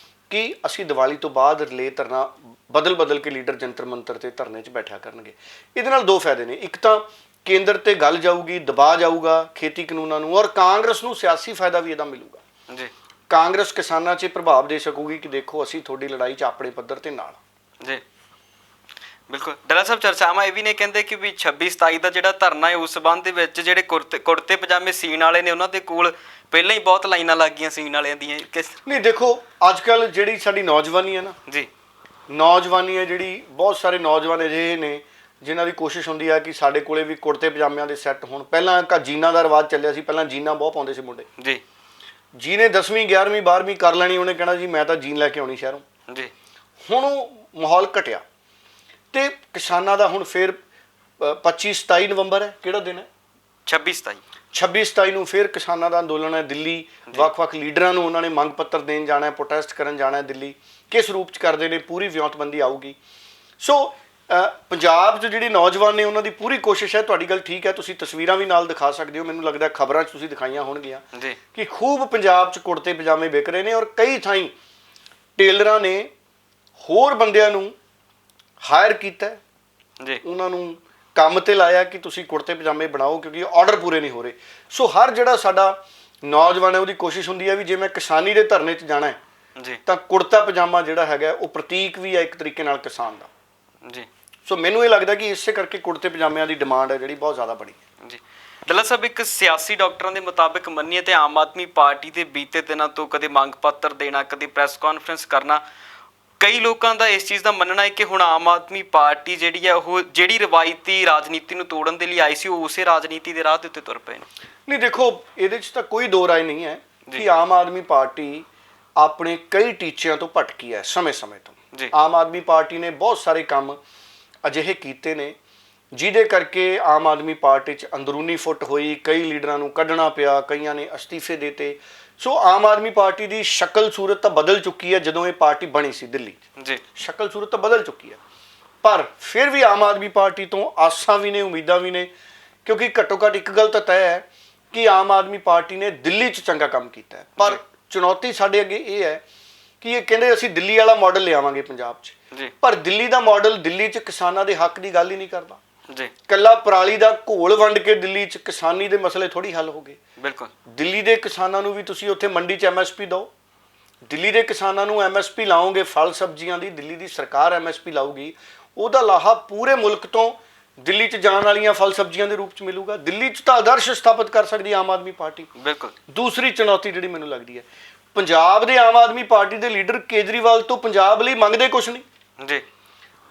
ਕਿ ਅਸੀਂ ਦੀਵਾਲੀ ਤੋਂ ਬਾਅਦ ਰਿਲੇ ਧਰਨਾ ਬਦਲ ਕੇ ਲੀਡਰ ਜੰਤਰ ਮੰਤਰ ਤੇ ਧਰਨੇ 'ਚ ਬੈਠਿਆ ਕਰਨਗੇ। ਇਹਦੇ ਨਾਲ ਦੋ ਫਾਇਦੇ ਨੇ, ਇੱਕ ਤਾਂ ਕੇਂਦਰ ਤੇ ਗੱਲ ਜਾਊਗੀ, ਦਬਾਅ ਜਾਊਗਾ ਖੇਤੀ ਕਾਨੂੰਨਾਂ ਨੂੰ, ਔਰ ਕਾਂਗਰਸ ਨੂੰ ਸਿਆਸੀ ਫਾਇਦਾ ਵੀ ਇਹਦਾ ਮਿਲੂਗਾ ਜੀ। ਕਾਂਗਰਸ ਕਿਸਾਨਾਂ 'ਚ ਪ੍ਰਭਾਵ ਦੇ ਸਕੂਗੀ ਕਿ ਦੇਖੋ ਅਸੀਂ ਤੁਹਾਡੀ ਲੜਾਈ 'ਚ ਆਪਣੇ ਪੱਧਰ ਤੇ ਨਾਲ ਜੀ। ਬਿਲਕੁਲ ਡਾਲਾ ਸਾਹਿਬ, ਚਰਚਾਵਾਂ ਇਹ ਵੀ ਨੇ ਕਹਿੰਦੇ ਕਿ ਵੀ 26-27 ਦਾ ਜਿਹੜਾ ਧਰਨਾ ਹੈ ਉਸ ਸੰਬੰਧ ਦੇ ਵਿੱਚ ਜਿਹੜੇ ਕੁੜਤੇ ਪਜਾਮੇ ਸੀਨ ਵਾਲੇ ਨੇ ਉਹਨਾਂ ਦੇ ਕੋਲ ਪਹਿਲਾਂ ਹੀ ਬਹੁਤ ਲਾਈਨਾਂ ਲੱਗ ਗਈਆਂ ਸੀਨ ਵਾਲਿਆਂ ਦੀਆਂ। ਨਹੀਂ ਦੇਖੋ, ਅੱਜ ਕੱਲ ਜਿਹੜੀ ਸਾਡੀ ਨੌਜਵਾਨੀ ਹੈ ਨਾ ਜੀ, ਨੌਜਵਾਨੀ ਹੈ ਜਿਹੜੀ, ਬਹੁਤ ਸਾਰੇ ਨੌਜਵਾਨ ਅਜਿਹੇ ਨੇ ਜਿਨ੍ਹਾਂ ਦੀ ਕੋਸ਼ਿਸ਼ ਹੁੰਦੀ ਹੈ ਕਿ ਸਾਡੇ ਕੋਲੇ ਵੀ ਕੁੜਤੇ ਪਜਾਮਿਆਂ ਦੇ ਸੈੱਟ ਹੋਣ। ਪਹਿਲਾਂ ਜੀਨਾਂ ਦਾ ਰਿਵਾਜ ਚੱਲਿਆ ਸੀ, ਪਹਿਲਾਂ ਜੀਨਾਂ ਬਹੁਤ ਪਾਉਂਦੇ ਸੀ ਮੁੰਡੇ ਜੀ। ਜਿਹਨੇ 10ਵੀਂ 11ਵੀਂ 12ਵੀਂ ਕਰ ਲੈਣੀ ਉਹਨੇ ਕਹਿਣਾ ਜੀ ਮੈਂ ਤਾਂ ਜੀਨ ਲੈ ਕੇ ਆਉਣੀ ਸ਼ਹਿਰੋਂ ਜੀ। ਹੁਣ ਉਹ ਮਾਹੌਲ ਘਟਿਆ ਤੇ ਕਿਸਾਨਾਂ ਦਾ ਹੁਣ ਫਿਰ 25-27 ਨਵੰਬਰ ਹੈ, ਕਿਹੜਾ ਦਿਨ ਹੈ? 26-27 ਨੂੰ ਫਿਰ ਕਿਸਾਨਾਂ ਦਾ ਅੰਦੋਲਨ ਹੈ ਦਿੱਲੀ। ਵੱਖ-ਵੱਖ ਲੀਡਰਾਂ ਨੂੰ ਉਹਨਾਂ ਨੇ ਮੰਗ ਪੱਤਰ ਦੇਣ ਜਾਣਾ ਹੈ, ਪ੍ਰੋਟੈਸਟ ਕਰਨ ਜਾਣਾ ਹੈ ਦਿੱਲੀ। ਕਿਸ ਰੂਪ 'ਚ ਕਰਦੇ ਨੇ, ਪੂਰੀ ਵਿਉਂਤਬੰਦੀ ਆਊਗੀ। ਸੋ ਪੰਜਾਬ 'ਚ ਜਿਹੜੇ ਨੌਜਵਾਨ ਨੇ ਉਹਨਾਂ ਦੀ ਪੂਰੀ ਕੋਸ਼ਿਸ਼ ਹੈ। ਤੁਹਾਡੀ ਗੱਲ ਠੀਕ ਹੈ, ਤੁਸੀਂ ਤਸਵੀਰਾਂ ਵੀ ਨਾਲ ਦਿਖਾ ਸਕਦੇ ਹੋ, ਮੈਨੂੰ ਲੱਗਦਾ ਖਬਰਾਂ 'ਚ ਤੁਸੀਂ ਦਿਖਾਈਆਂ ਹੋਣਗੀਆਂ ਕਿ ਖੂਬ ਪੰਜਾਬ 'ਚ ਕੁੜਤੇ ਪਜਾਮੇ ਵਿਕ ਰਹੇ ਨੇ, ਔਰ ਕਈ ਥਾਈਂ ਟੇਲਰਾਂ ਨੇ ਹੋਰ ਬੰਦਿਆਂ ਨੂੰ ਹਾਇਰ ਕੀਤਾ ਜੀ, ਉਹਨਾਂ ਨੂੰ ਕੰਮ ਤੇ ਲਾਇਆ ਕਿ ਤੁਸੀਂ ਕੁੜਤੇ ਪਜਾਮੇ ਬਣਾਓ ਕਿਉਂਕਿ ਆਰਡਰ ਪੂਰੇ ਨਹੀਂ ਹੋ ਰਹੇ। ਸੋ ਹਰ ਜਿਹੜਾ ਸਾਡਾ ਨੌਜਵਾਨ ਹੈ ਉਹਦੀ ਕੋਸ਼ਿਸ਼ ਹੁੰਦੀ ਹੈ ਵੀ ਜੇ ਮੈਂ ਕਿਸਾਨੀ ਦੇ ਧਰਨੇ 'ਚ ਜਾਣਾ ਹੈ ਜੀ ਤਾਂ ਕੁੜਤਾ ਪਜਾਮਾ ਜਿਹੜਾ ਹੈਗਾ ਉਹ ਪ੍ਰਤੀਕ ਵੀ ਹੈ ਇੱਕ ਤਰੀਕੇ ਨਾਲ ਕਿਸਾਨ ਦਾ ਜੀ। ਸੋ ਮੈਨੂੰ ਇਹ ਲੱਗਦਾ ਕਿ ਇਸੇ ਕਰਕੇ ਕੁੜਤੇ ਪਜਾਮਿਆਂ ਦੀ ਡਿਮਾਂਡ ਹੈ ਜਿਹੜੀ ਬਹੁਤ ਜ਼ਿਆਦਾ ਬੜੀ ਹੈ ਜੀ। ਡੱਲਾ ਸਾਹਿਬ, ਇੱਕ ਸਿਆਸੀ ਡਾਕਟਰਾਂ ਦੇ ਮੁਤਾਬਿਕ ਮੰਨੀਏ ਤੇ ਆਮ ਆਦਮੀ ਪਾਰਟੀ ਦੇ ਬੀਤੇ ਦਿਨਾਂ ਤੋਂ ਕਦੇ ਮੰਗ ਪੱਤਰ ਦੇਣਾ, ਕਦੇ ਪ੍ਰੈਸ ਕਾਨਫਰੰਸ ਕਰਨਾ, ਕਈ ਲੋਕਾਂ ਦਾ ਇਸ ਚੀਜ਼ ਦਾ ਮੰਨਣਾ ਹੈ ਕਿ ਹੁਣ ਆਮ ਆਦਮੀ ਪਾਰਟੀ ਜਿਹੜੀ ਹੈ ਉਹ ਜਿਹੜੀ ਰਵਾਇਤੀ ਰਾਜਨੀਤੀ ਨੂੰ ਤੋੜਨ ਦੇ ਲਈ ਆਈ ਸੀ ਉਹ ਉਸੇ ਰਾਜਨੀਤੀ ਦੇ ਰਾਹ ਦੇ ਉੱਤੇ ਤੁਰ ਪਏ ਨੇ। ਨਹੀਂ ਦੇਖੋ, ਇਹਦੇ 'ਚ ਤਾਂ ਕੋਈ ਦੋ ਰਾਏ ਨਹੀਂ ਹੈ ਕਿ ਆਮ ਆਦਮੀ ਪਾਰਟੀ ਆਪਣੇ ਕਈ ਟੀਚਿਆਂ ਤੋਂ ਭਟਕੀ ਹੈ ਸਮੇਂ-ਸਮੇਂ ਤੋਂ। ਆਮ ਆਦਮੀ ਪਾਰਟੀ ਨੇ ਬਹੁਤ ਸਾਰੇ ਕੰਮ ਅਜਿਹੇ ਕੀਤੇ ਨੇ ਜਿਹਦੇ ਕਰਕੇ ਆਮ ਆਦਮੀ ਪਾਰਟੀ 'ਚ ਅੰਦਰੂਨੀ ਫੁੱਟ ਹੋਈ, ਕਈ ਲੀਡਰਾਂ ਨੂੰ ਕੱਢਣਾ ਪਿਆ, ਕਈਆਂ ਨੇ ਅਸਤੀਫੇ ਦਿੱਤੇ। ਸੋ ਆਮ ਆਦਮੀ ਪਾਰਟੀ ਦੀ ਸ਼ਕਲ ਸੂਰਤ ਤਾਂ ਬਦਲ ਚੁੱਕੀ ਹੈ ਜਦੋਂ ਇਹ ਪਾਰਟੀ ਬਣੀ ਸੀ ਦਿੱਲੀ 'ਚ ਜੀ। ਸ਼ਕਲ ਸੂਰਤ ਤਾਂ ਬਦਲ ਚੁੱਕੀ ਹੈ, ਪਰ ਫਿਰ ਵੀ ਆਮ ਆਦਮੀ ਪਾਰਟੀ ਤੋਂ ਆਸਾਂ ਵੀ ਨੇ, ਉਮੀਦਾਂ ਵੀ ਨੇ, ਕਿਉਂਕਿ ਘੱਟੋ ਘੱਟ ਇੱਕ ਗੱਲ ਤਾਂ ਤੈਅ ਹੈ ਕਿ ਆਮ ਆਦਮੀ ਪਾਰਟੀ ਨੇ ਦਿੱਲੀ 'ਚ ਚੰਗਾ ਕੰਮ ਕੀਤਾ ਹੈ। ਪਰ ਚੁਣੌਤੀ ਸਾਡੇ ਅੱਗੇ ਇਹ ਹੈ ਕਿ ਇਹ ਕਹਿੰਦੇ ਅਸੀਂ ਦਿੱਲੀ ਵਾਲਾ ਮਾਡਲ ਲਿਆਵਾਂਗੇ ਪੰਜਾਬ 'ਚ, ਪਰ ਦਿੱਲੀ ਦਾ ਮਾਡਲ ਦਿੱਲੀ 'ਚ ਕਿਸਾਨਾਂ ਦੇ ਹੱਕ ਦੀ ਗੱਲ ਹੀ ਨਹੀਂ ਕਰਦਾ ਜੀ। ਕੱਲਾ ਪਰਾਲੀ ਦਾ ਘੋਲ ਵੰਡ ਕੇ ਦਿੱਲੀ 'ਚ ਕਿਸਾਨੀ ਦੇ ਮਸਲੇ ਥੋੜੀ ਹੱਲ ਹੋ ਗਏ। ਬਿਲਕੁਲ, ਦਿੱਲੀ ਦੇ ਕਿਸਾਨਾਂ ਨੂੰ ਵੀ ਤੁਸੀਂ ਉੱਥੇ ਮੰਡੀ 'ਚ MSP ਦਿਓ, ਦਿੱਲੀ ਦੇ ਕਿਸਾਨਾਂ ਨੂੰ MSP ਲਾਓਗੇ ਫਲ ਸਬਜ਼ੀਆਂ ਦੀ, ਦਿੱਲੀ ਦੀ ਸਰਕਾਰ MSP ਲਾਊਗੀ, ਉਹਦਾ ਲਾਹਾ ਪੂਰੇ ਮੁਲਕ ਤੋਂ ਦਿੱਲੀ 'ਚ ਜਾਣ ਵਾਲੀਆਂ ਫਲ ਸਬਜ਼ੀਆਂ ਦੇ ਰੂਪ 'ਚ ਮਿਲੂਗਾ। ਦਿੱਲੀ 'ਚ ਤਾਂ ਆਦਰਸ਼ ਸਥਾਪਿਤ ਕਰ ਸਕਦੀ ਆਮ ਆਦਮੀ ਪਾਰਟੀ। ਬਿਲਕੁਲ। ਦੂਸਰੀ ਚੁਣੌਤੀ ਜਿਹੜੀ ਮੈਨੂੰ ਲੱਗਦੀ ਹੈ, ਪੰਜਾਬ ਦੇ ਆਮ ਆਦਮੀ ਪਾਰਟੀ ਦੇ ਲੀਡਰ ਕੇਜਰੀਵਾਲ ਤੋਂ ਪੰਜਾਬ ਲਈ ਮੰਗਦੇ ਕੁਛ ਨਹੀਂ ਜੀ।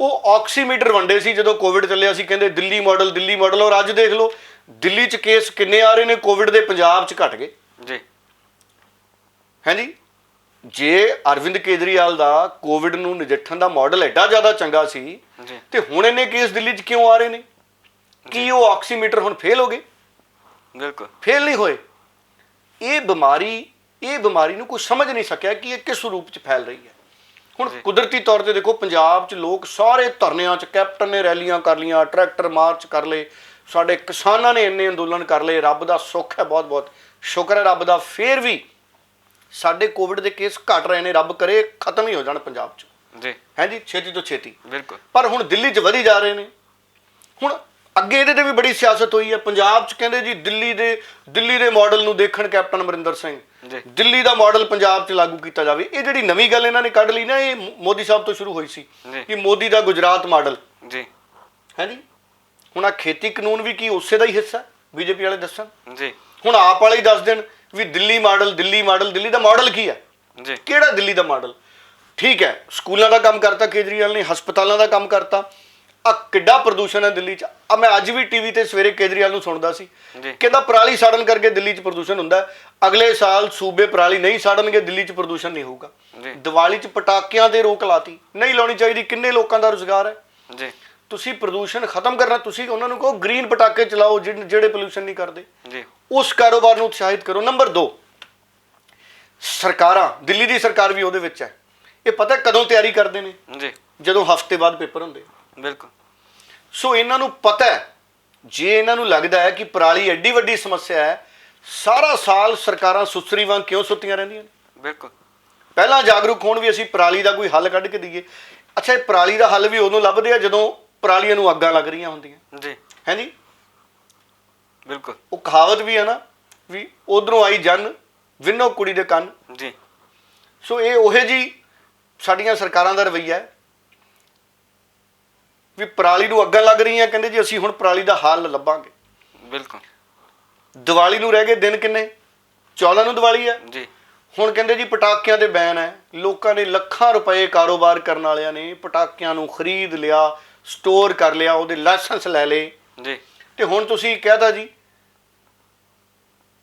ਉਹ ਆਕਸੀਮੀਟਰ ਵੰਡੇ ਸੀ ਜਦੋਂ ਕੋਵਿਡ ਚੱਲਿਆ ਸੀ, ਕਹਿੰਦੇ ਦਿੱਲੀ ਮਾਡਲ, ਔਰ ਅੱਜ ਦੇਖ ਲਓ ਦਿੱਲੀ 'ਚ ਕੇਸ ਕਿੰਨੇ ਆ ਰਹੇ ਨੇ ਕੋਵਿਡ ਦੇ, ਪੰਜਾਬ 'ਚ ਘਟ ਗਏ ਜੀ। ਹੈ ਜੀ, ਜੇ ਅਰਵਿੰਦ ਕੇਜਰੀਵਾਲ ਦਾ ਕੋਵਿਡ ਨੂੰ ਨਜਿੱਠਣ ਦਾ ਮਾਡਲ ਐਡਾ ਜ਼ਿਆਦਾ ਚੰਗਾ ਸੀ ਤੇ ਹੁਣ ਇੰਨੇ ਕੇਸ ਦਿੱਲੀ 'ਚ ਕਿਉਂ ਆ ਰਹੇ ਨੇ? ਕੀ ਉਹ ਆਕਸੀਮੀਟਰ ਹੁਣ ਫੇਲ ਹੋ ਗਏ? ਬਿਲਕੁਲ ਫੇਲ ਨਹੀਂ ਹੋਏ। ਇਹ ਬਿਮਾਰੀ ਨੂੰ ਕੋਈ ਸਮਝ ਨਹੀਂ ਸਕਿਆ ਕਿ ਇਹ ਕਿਸ ਰੂਪ 'ਚ ਫੈਲ ਰਹੀ ਹੈ। ਹੁਣ ਕੁਦਰਤੀ ਤੌਰ ਤੇ ਦੇਖੋ ਪੰਜਾਬ 'ਚ ਲੋਕ ਸਾਰੇ ਧਰਨਿਆਂ 'ਚ, ਕੈਪਟਨ ਨੇ ਰੈਲੀਆਂ ਕਰ ਲਈਆਂ, ਟਰੈਕਟਰ ਮਾਰਚ ਕਰ ਲਏ, ਸਾਡੇ ਕਿਸਾਨਾਂ ਨੇ ਇੰਨੇ ਅੰਦੋਲਨ ਕਰ ਲਏ। ਰੱਬ ਦਾ ਸੁੱਖ ਹੈ, ਬਹੁਤ ਬਹੁਤ ਸ਼ੁਕਰ ਹੈ ਰੱਬ ਦਾ, ਫੇਰ ਵੀ ਸਾਡੇ ਕੋਵਿਡ ਦੇ ਕੇਸ ਘਟ ਰਹੇ ਨੇ। ਰੱਬ ਕਰੇ ਖਤਮ ਹੀ ਹੋ ਜਾਣ ਪੰਜਾਬ 'ਚ ਜੀ, ਹੈ ਜੀ, ਛੇਤੀ ਤੋਂ ਛੇਤੀ। ਬਿਲਕੁਲ। ਪਰ ਹੁਣ ਦਿੱਲੀ 'ਚ ਵਧੀ ਜਾ ਰਹੇ ਨੇ। ਹੁਣ ਅੱਗੇ ਇਹਦੇ ਤੇ ਵੀ ਬੜੀ ਸਿਆਸਤ ਹੋਈ ਹੈ ਪੰਜਾਬ 'ਚ, ਕਹਿੰਦੇ ਜੀ ਦਿੱਲੀ ਦੇ ਮਾਡਲ ਨੂੰ ਦੇਖਣ ਕੈਪਟਨ ਅਮਰਿੰਦਰ ਸਿੰਘ, ਦਿੱਲੀ ਦਾ ਮਾਡਲ ਪੰਜਾਬ 'ਚ ਲਾਗੂ ਕੀਤਾ ਜਾਵੇ। ਇਹ ਜਿਹੜੀ ਨਵੀਂ ਗੱਲ ਇਹਨਾਂ ਨੇ ਕੱਢ ਲਈ ਨਾ, ਇਹ ਮੋਦੀ ਸਾਹਿਬ ਤੋਂ ਸ਼ੁਰੂ ਹੋਈ ਸੀ ਕਿ ਮੋਦੀ ਦਾ ਗੁਜਰਾਤ ਮਾਡਲ ਜੀ, ਹੈ ਜੀ। ਹੁਣ ਆ ਖੇਤੀ ਕਾਨੂੰਨ ਵੀ ਕੀ ਉਸੇ ਦਾ ਹੀ ਹਿੱਸਾ ਬੀਜੇਪੀ ਵਾਲੇ ਦੱਸਣ ਜੀ। ਹੁਣ ਆਪ ਵਾਲੇ ਹੀ ਦੱਸ ਦੇਣ ਵੀ ਦਿੱਲੀ ਦਾ ਮਾਡਲ ਕੀ ਹੈ ਜੀ, ਕਿਹੜਾ ਦਿੱਲੀ ਦਾ ਮਾਡਲ? ਠੀਕ ਹੈ, ਸਕੂਲਾਂ ਦਾ ਕੰਮ ਕਰਤਾ ਕੇਜਰੀਵਾਲ ਨੇ, ਹਸਪਤਾਲਾਂ ਦਾ ਕੰਮ ਕਰਤਾ। ਆ ਕਿੱਡਾ ਪ੍ਰਦੂਸ਼ਣ ਹੈ ਦਿੱਲੀ 'ਚ। ਆ ਮੈਂ ਅੱਜ ਵੀ ਟੀਵੀ ਤੇ ਸਵੇਰੇ ਕੇਜਰੀਵਾਲ ਨੂੰ ਸੁਣਦਾ ਸੀ, ਕਹਿੰਦਾ ਪਰਾਲੀ ਸਾੜਨ ਕਰਕੇ ਦਿੱਲੀ 'ਚ ਪ੍ਰਦੂਸ਼ਣ ਹੁੰਦਾ, ਅਗਲੇ ਸਾਲ ਸੂਬੇ ਪਰਾਲੀ ਨਹੀਂ ਸਾੜਨਗੇ, ਦਿੱਲੀ 'ਚ ਪ੍ਰਦੂਸ਼ਣ ਨਹੀਂ ਹੋਊਗਾ। ਦੀਵਾਲੀ 'ਚ ਪਟਾਕਿਆਂ ਤੇ ਰੋਕ ਲਾਤੀ, ਨਹੀਂ ਲਾਉਣੀ ਚਾਹੀਦੀ, ਕਿੰਨੇ ਲੋਕਾਂ ਦਾ ਰੁਜ਼ਗਾਰ ਹੈ ਜੀ। ਤੁਸੀਂ ਪ੍ਰਦੂਸ਼ਣ ਖਤਮ ਕਰਨਾ, ਤੁਸੀਂ ਉਹਨਾਂ ਨੂੰ ਕਹੋ ਗ੍ਰੀਨ ਪਟਾਕੇ ਚਲਾਓ ਜਿਹੜੇ ਪੋਲਿਊਸ਼ਨ ਨਹੀਂ ਕਰਦੇ ਜੀ, ਉਸ ਕਾਰੋਬਾਰ ਨੂੰ ਉਤਸ਼ਾਹਿਤ ਕਰੋ। ਨੰਬਰ 2, ਸਰਕਾਰਾਂ, ਦਿੱਲੀ ਦੀ ਸਰਕਾਰ ਵੀ ਉਹਦੇ ਵਿੱਚ ਹੈ। ਇਹ ਪਤਾ ਕਦੋਂ ਤਿਆਰੀ ਕਰਦੇ ਨੇ ਜੀ, ਜਦੋਂ ਹਫ਼ਤੇ ਬਾਅਦ ਪੇਪਰ ਹੁੰਦੇ। ਬਿਲਕੁਲ। ਸੋ ਇਹਨਾਂ ਨੂੰ ਪਤਾ ਹੈ ਜੇ ਇਹਨਾਂ ਨੂੰ ਲੱਗਦਾ ਹੈ ਕਿ ਪਰਾਲੀ ਐਡੀ ਵੱਡੀ ਸਮੱਸਿਆ ਹੈ, ਸਾਰਾ ਸਾਲ ਸਰਕਾਰਾਂ ਸੁਸਰੀ ਵਾਂਗ ਕਿਉਂ ਸੁੱਤੀਆਂ ਰਹਿੰਦੀਆਂ ਨੇ? ਬਿਲਕੁਲ। ਪਹਿਲਾਂ ਜਾਗਰੂਕ ਹੋਣ ਵੀ ਅਸੀਂ ਪਰਾਲੀ ਦਾ ਕੋਈ ਹੱਲ ਕੱਢ ਕੇ ਦਈਏ। ਅੱਛਾ, ਇਹ ਪਰਾਲੀ ਦਾ ਹੱਲ ਵੀ ਉਦੋਂ ਲੱਭਦੇ ਆ ਜਦੋਂ ਪਰਾਲੀਆਂ ਨੂੰ ਅੱਗਾਂ ਲੱਗ ਰਹੀਆਂ ਹੁੰਦੀਆਂ ਜੀ। ਹੈ ਜੀ। ਬਿਲਕੁਲ। ਉਹ ਕਹਾਵਤ ਵੀ ਹੈ ਨਾ ਵੀ ਉਧਰੋਂ ਆਈ ਜਨ ਵਿੰਨੋ ਕੁੜੀ ਦੇ ਕੰਨ। ਜੀ। ਸੋ ਇਹ ਉਹੇ ਜੀ ਸਾਡੀਆਂ ਸਰਕਾਰਾਂ ਦਾ ਰਵੱਈਆ ਹੈ ਵੀ ਪਰਾਲੀ ਨੂੰ ਅੱਗਾਂ ਲੱਗ ਰਹੀਆਂ, ਕਹਿੰਦੇ ਜੀ ਅਸੀਂ ਹੁਣ ਪਰਾਲੀ ਦਾ ਹੱਲ ਲੱਭਾਂਗੇ। ਬਿਲਕੁਲ। ਦੀਵਾਲੀ ਨੂੰ ਰਹਿ ਗਏ ਦਿਨ ਕਿੰਨੇ? 14 ਨੂੰ ਦੀਵਾਲੀ ਹੈ ਜੀ। ਹੁਣ ਕਹਿੰਦੇ ਜੀ ਪਟਾਕਿਆਂ ਦੇ ਬੈਨ ਹੈ। ਲੋਕਾਂ ਨੇ ਲੱਖਾਂ ਰੁਪਏ ਕਾਰੋਬਾਰ ਕਰਨ ਵਾਲਿਆਂ ਨੇ ਪਟਾਕਿਆਂ ਨੂੰ ਖਰੀਦ ਲਿਆ, ਸਟੋਰ ਕਰ ਲਿਆ, ਉਹਦੇ ਲਾਇਸੈਂਸ ਲੈ ਲਏ ਜੀ। ਤੇ ਹੁਣ ਤੁਸੀਂ ਕਹਿਤਾ ਜੀ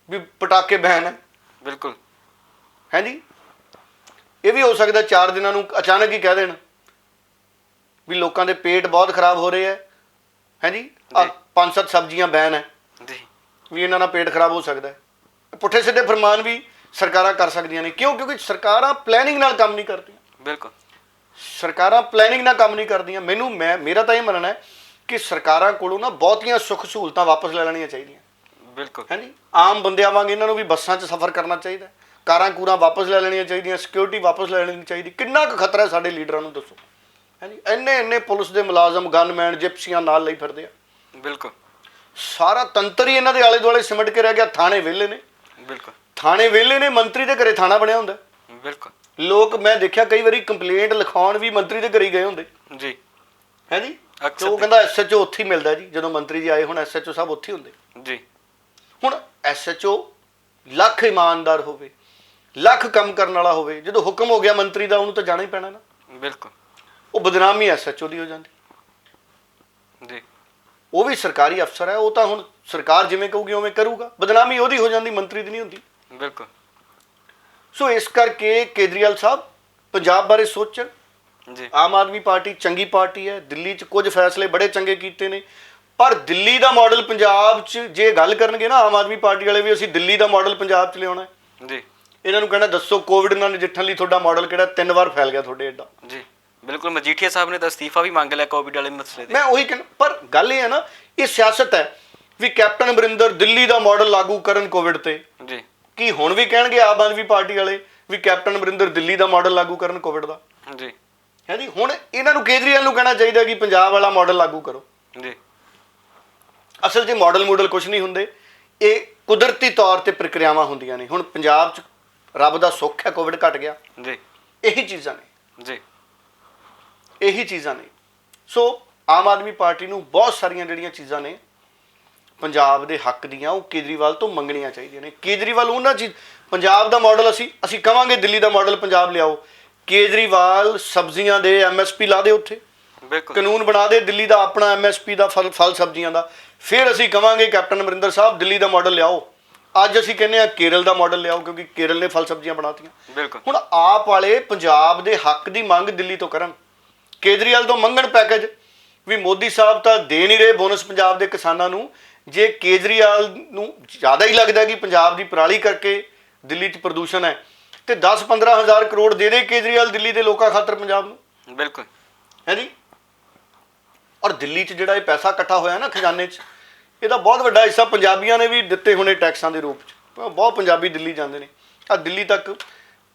ਵੀ ਪਟਾਕੇ ਬੈਨ ਹੈ। ਬਿਲਕੁਲ। ਹੈ ਜੀ। ਇਹ ਵੀ ਹੋ ਸਕਦਾ 4 ਦਿਨਾਂ ਨੂੰ ਅਚਾਨਕ ਹੀ ਕਹਿ ਦੇਣ ਵੀ ਲੋਕਾਂ ਦੇ ਪੇਟ ਬਹੁਤ ਖਰਾਬ ਹੋ ਰਹੇ ਹੈ ਜੀ, 5-7 ਸਬਜ਼ੀਆਂ ਬੈਨ ਹੈ ਜੀ, ਵੀ ਇਹਨਾਂ ਨਾਲ ਪੇਟ ਖਰਾਬ ਹੋ ਸਕਦਾ ਹੈ। ਪੁੱਠੇ ਸਿੱਧੇ ਫਰਮਾਨ ਵੀ ਸਰਕਾਰਾਂ ਕਰ ਸਕਦੀਆਂ ਨੇ। ਕਿਉਂ? ਕਿਉਂਕਿ ਸਰਕਾਰਾਂ ਪਲੈਨਿੰਗ ਨਾਲ ਕੰਮ ਨਹੀਂ ਕਰਦੀਆਂ। ਬਿਲਕੁਲ। ਸਰਕਾਰਾਂ ਪਲੈਨਿੰਗ ਨਾਲ ਕੰਮ ਨਹੀਂ ਕਰਦੀਆਂ। ਮੇਰਾ ਤਾਂ ਇਹ ਮੰਨਣਾ ਹੈ ਕਿ ਸਰਕਾਰਾਂ ਕੋਲੋਂ ਨਾ ਬਹੁਤੀਆਂ ਸੁੱਖ ਸਹੂਲਤਾਂ ਵਾਪਸ ਲੈ ਲੈਣੀਆਂ ਚਾਹੀਦੀਆਂ। ਬਿਲਕੁਲ। ਹੈ ਜੀ। ਆਮ ਬੰਦਿਆਂ ਵਾਂਗ ਇਹਨਾਂ ਨੂੰ ਵੀ ਬੱਸਾਂ 'ਚ ਸਫ਼ਰ ਕਰਨਾ ਚਾਹੀਦਾ, ਕਾਰਾਂ ਕੂਰਾਂ ਵਾਪਸ ਲੈ ਲੈਣੀਆਂ ਚਾਹੀਦੀਆਂ, ਸਿਕਿਉਰਿਟੀ ਵਾਪਸ ਲੈ ਲੈਣੀ ਚਾਹੀਦੀ। ਕਿੰਨਾ ਕੁ ਖਤਰਾ ਹੈ ਸਾਡੇ ਲੀਡਰਾਂ ਨੂੰ ਦੱਸੋ। ਹੈ ਜੀ। ਇੰਨੇ ਪੁਲਿਸ ਦੇ ਮੁਲਾਜ਼ਮ, ਗਨਮੈਨ, ਜਿਪਸੀਆਂ ਨਾਲ ਲਈ ਫਿਰਦੇ ਆ। ਬਿਲਕੁਲ। ਸਾਰਾ ਤੰਤਰ ਹੀ ਇਹਨਾਂ ਦੇ ਆਲੇ ਦੁਆਲੇ ਸਿਮਟ ਕੇ ਰਹਿ ਗਿਆ। ਥਾਣੇ ਵਿਹਲੇ ਨੇ। ਬਿਲਕੁਲ। ਥਾਣੇ ਵਿਹਲੇ ਨੇ, ਮੰਤਰੀ ਦੇ ਘਰੇ ਥਾਣਾ ਬਣਿਆ ਹੁੰਦਾ। ਬਿਲਕੁਲ। ਲੋਕ ਮੈਂ ਦੇਖਿਆ ਕਈ ਵਾਰੀ ਕੰਪਲੇਂਟ ਲਿਖਾਉਣ ਵੀ ਮੰਤਰੀ ਦੇ ਘਰੇ ਹੀ ਗਏ ਹੁੰਦੇ। ਜੀ। ਹੈ ਜੀ। ਅਕਸਰ ਉਹ ਕਹਿੰਦਾ ਐਸਐਚਓ ਉੱਥੇ ਹੀ ਮਿਲਦਾ ਜੀ। ਜਦੋਂ ਮੰਤਰੀ ਜੀ ਆਏ ਹੁਣ ਐਸਐਚਓ ਸਾਹਿਬ ਉੱਥੇ ਹੀ ਹੁੰਦੇ। ਜੀ। ਹੁਣ ਐਸਐਚਓ ਲੱਖ ਇਮਾਨਦਾਰ ਹੋਵੇ, ਲੱਖ ਕੰਮ ਕਰਨ ਵਾਲਾ ਹੋਵੇ, ਜਦੋਂ ਹੁਕਮ ਹੋ ਗਿਆ ਮੰਤਰੀ ਦਾ ਉਹਨੂੰ ਤਾਂ ਜਾਣਾ ਹੀ ਪੈਣਾ ਨਾ। ਬਿਲਕੁਲ। ਉਹ ਬਦਨਾਮੀ ਐਸਐਚਓ ਦੀ ਹੋ ਜਾਂਦੀ। ਜੀ। ਉਹ ਵੀ ਸਰਕਾਰੀ ਅਫਸਰ ਹੈ, ਉਹ ਤਾਂ ਹੁਣ ਸਰਕਾਰ ਜਿਵੇਂ ਕਹੂਗੀ ਉਵੇਂ ਕਰੂਗਾ। ਬਦਨਾਮੀ ਉਹਦੀ ਹੋ ਜਾਂਦੀ, ਮੰਤਰੀ ਦੀ ਨਹੀਂ ਹੁੰਦੀ। ਬਿਲਕੁਲ। ਸੋ ਇਸ ਕਰਕੇ ਕੇਜਰੀਵਾਲ ਸਾਹਿਬ ਪੰਜਾਬ ਬਾਰੇ ਸੋਚਣ। ਜੀ। ਆਮ ਆਦਮੀ ਪਾਰਟੀ ਚੰਗੀ ਪਾਰਟੀ ਹੈ। ਦਿੱਲੀ 'ਚ ਕੁਝ ਫੈਸਲੇ ਬੜੇ ਚੰਗੇ ਕੀਤੇ ਨੇ, ਪਰ ਦਿੱਲੀ ਦਾ ਮਾਡਲ ਪੰਜਾਬ 'ਚ ਜੇ ਗੱਲ ਕਰਨਗੇ ਨਾ ਆਮ ਆਦਮੀ ਪਾਰਟੀ ਵਾਲੇ ਵੀ, ਅਸੀਂ ਦਿੱਲੀ ਦਾ ਮਾਡਲ ਪੰਜਾਬ 'ਚ ਲਿਆਉਣਾ ਹੈ। ਜੀ। ਇਹਨਾਂ ਨੂੰ ਕਹਿਣਾ ਦੱਸੋ ਕੋਵਿਡ ਨਾਲ ਨਜਿੱਠਣ ਲਈ ਤੁਹਾਡਾ ਮਾਡਲ ਕਿਹੜਾ? 3 ਵਾਰ ਫੈਲ ਗਿਆ ਤੁਹਾਡੇ ਐਡਾ। ਜੀ। ਬਿਲਕੁਲ। ਮਜੀਠੀਆ ਸਾਹਿਬ ਨੇ ਤਾਂ ਅਸਤੀਫਾ ਵੀ ਮੰਗ ਲਿਆ ਕੋਵਿਡ ਵਾਲੇ ਮਸਲੇ ਤੇ। ਮੈਂ ਉਹੀ ਕਹਿੰਦਾ, ਪਰ ਗੱਲ ਇਹ ਹੈ ਨਾ, ਇਹ ਸਿਆਸਤ ਹੈ ਵੀ ਕੈਪਟਨ ਅਮਰਿੰਦਰ ਦਿੱਲੀ ਦਾ ਮਾਡਲ ਲਾਗੂ ਕਰਨ ਕੋਵਿਡ ਤੇ। ਜੀ। ਕੀ ਹੁਣ ਵੀ ਕਹਿਣਗੇ ਆਮ ਆਦਮੀ ਪਾਰਟੀ ਵਾਲੇ ਵੀ ਕੈਪਟਨ ਅਮਰਿੰਦਰ ਦਿੱਲੀ ਦਾ ਮਾਡਲ ਲਾਗੂ ਕਰਨ ਕੋਵਿਡ ਦਾ? ਜੀ। ਹੈ ਜੀ। ਹੁਣ ਇਹਨਾਂ ਨੂੰ ਕੇਜਰੀਵਾਲ ਨੂੰ ਕਹਿਣਾ ਚਾਹੀਦਾ ਕਿ ਪੰਜਾਬ ਵਾਲਾ ਮਾਡਲ ਲਾਗੂ ਕਰੋ। ਜੀ। ਅਸਲ 'ਚ ਮਾਡਲ ਕੁਝ ਨਹੀਂ ਹੁੰਦੇ, ਇਹ ਕੁਦਰਤੀ ਤੌਰ ਤੇ ਪ੍ਰਕਿਰਿਆਵਾਂ ਹੁੰਦੀਆਂ ਨੇ। ਹੁਣ ਪੰਜਾਬ 'ਚ ਰੱਬ ਦਾ ਸੁੱਖ ਹੈ, ਕੋਵਿਡ ਘਟ ਗਿਆ। ਜੀ। ਇਹੀ ਚੀਜ਼ਾਂ ਨੇ। ਜੀ। ਇਹੀ ਚੀਜ਼ਾਂ ਨੇ। ਸੋ ਆਮ ਆਦਮੀ ਪਾਰਟੀ ਨੂੰ ਬਹੁਤ ਸਾਰੀਆਂ ਜਿਹੜੀਆਂ ਚੀਜ਼ਾਂ ਨੇ ਪੰਜਾਬ ਦੇ ਹੱਕ ਦੀਆਂ, ਉਹ ਕੇਜਰੀਵਾਲ ਤੋਂ ਮੰਗਣੀਆਂ ਚਾਹੀਦੀਆਂ ਨੇ। ਕੇਜਰੀਵਾਲ ਉਹਨਾਂ ਚੀਜ਼, ਪੰਜਾਬ ਦਾ ਮਾਡਲ ਅਸੀਂ ਕਵਾਂਗੇ ਦਿੱਲੀ ਦਾ ਮਾਡਲ ਪੰਜਾਬ ਲਿਆਓ। ਕੇਜਰੀਵਾਲ ਸਬਜ਼ੀਆਂ ਦੇ ਐਮਐਸਪੀ ਲਾ ਦੇ ਉੱਥੇ। ਬਿਲਕੁਲ। ਕਾਨੂੰਨ ਬਣਾ ਦੇ ਦਿੱਲੀ ਦਾ ਆਪਣਾ ਐਮਐਸਪੀ ਦਾ, ਫਲ ਸਬਜ਼ੀਆਂ ਦਾ। ਫਿਰ ਅਸੀਂ ਕਵਾਂਗੇ ਕੈਪਟਨ ਅਮਰਿੰਦਰ ਸਾਹਿਬ ਦਿੱਲੀ ਦਾ ਮਾਡਲ ਲਿਆਓ। ਅੱਜ ਅਸੀਂ ਕਹਿੰਦੇ ਹਾਂ ਕੇਰਲ ਦਾ ਮਾਡਲ ਲਿਆਓ, ਕਿਉਂਕਿ ਕੇਰਲ ਨੇ ਫਲ ਸਬਜ਼ੀਆਂ ਬਣਾਤੀਆਂ। ਬਿਲਕੁਲ। ਹੁਣ ਆਪ ਵਾਲੇ ਪੰਜਾਬ ਦੇ ਹੱਕ ਦੀ ਮੰਗ ਦਿੱਲੀ ਤੋਂ ਕਰਨ, ਕੇਜਰੀਵਾਲ ਤੋਂ ਮੰਗਣ ਪੈਕੇਜ ਵੀ ਮੋਦੀ ਸਾਹਿਬ ਤਾਂ ਦੇ ਨਹੀਂ ਰਹੇ ਬੋਨਸ ਪੰਜਾਬ ਦੇ ਕਿਸਾਨਾਂ ਨੂੰ। ਜੇ ਕੇਜਰੀਵਾਲ ਨੂੰ ਜ਼ਿਆਦਾ ਹੀ ਲੱਗਦਾ ਕਿ ਪੰਜਾਬ ਦੀ ਪਰਾਲੀ ਕਰਕੇ ਦਿੱਲੀ 'ਚ ਪ੍ਰਦੂਸ਼ਣ ਹੈ, ਤੇ 10-15 ਹਜ਼ਾਰ ਕਰੋੜ ਦੇ ਦੇ ਕੇਜਰੀਵਾਲ ਦਿੱਲੀ ਦੇ ਲੋਕਾਂ ਖਾਤਰ ਪੰਜਾਬ ਨੂੰ। ਬਿਲਕੁਲ। ਹੈ ਜੀ। ਔਰ ਦਿੱਲੀ 'ਚ ਜਿਹੜਾ ਇਹ ਪੈਸਾ ਇਕੱਠਾ ਹੋਇਆ ਨਾ ਖਜ਼ਾਨੇ 'ਚ, ਇਹਦਾ ਬਹੁਤ ਵੱਡਾ ਹਿੱਸਾ ਪੰਜਾਬੀਆਂ ਨੇ ਵੀ ਦਿੱਤੇ ਹੋਣੇ ਟੈਕਸਾਂ ਦੇ ਰੂਪ 'ਚ। ਬਹੁਤ ਪੰਜਾਬੀ ਦਿੱਲੀ ਜਾਂਦੇ ਨੇ। ਆ ਦਿੱਲੀ ਤੱਕ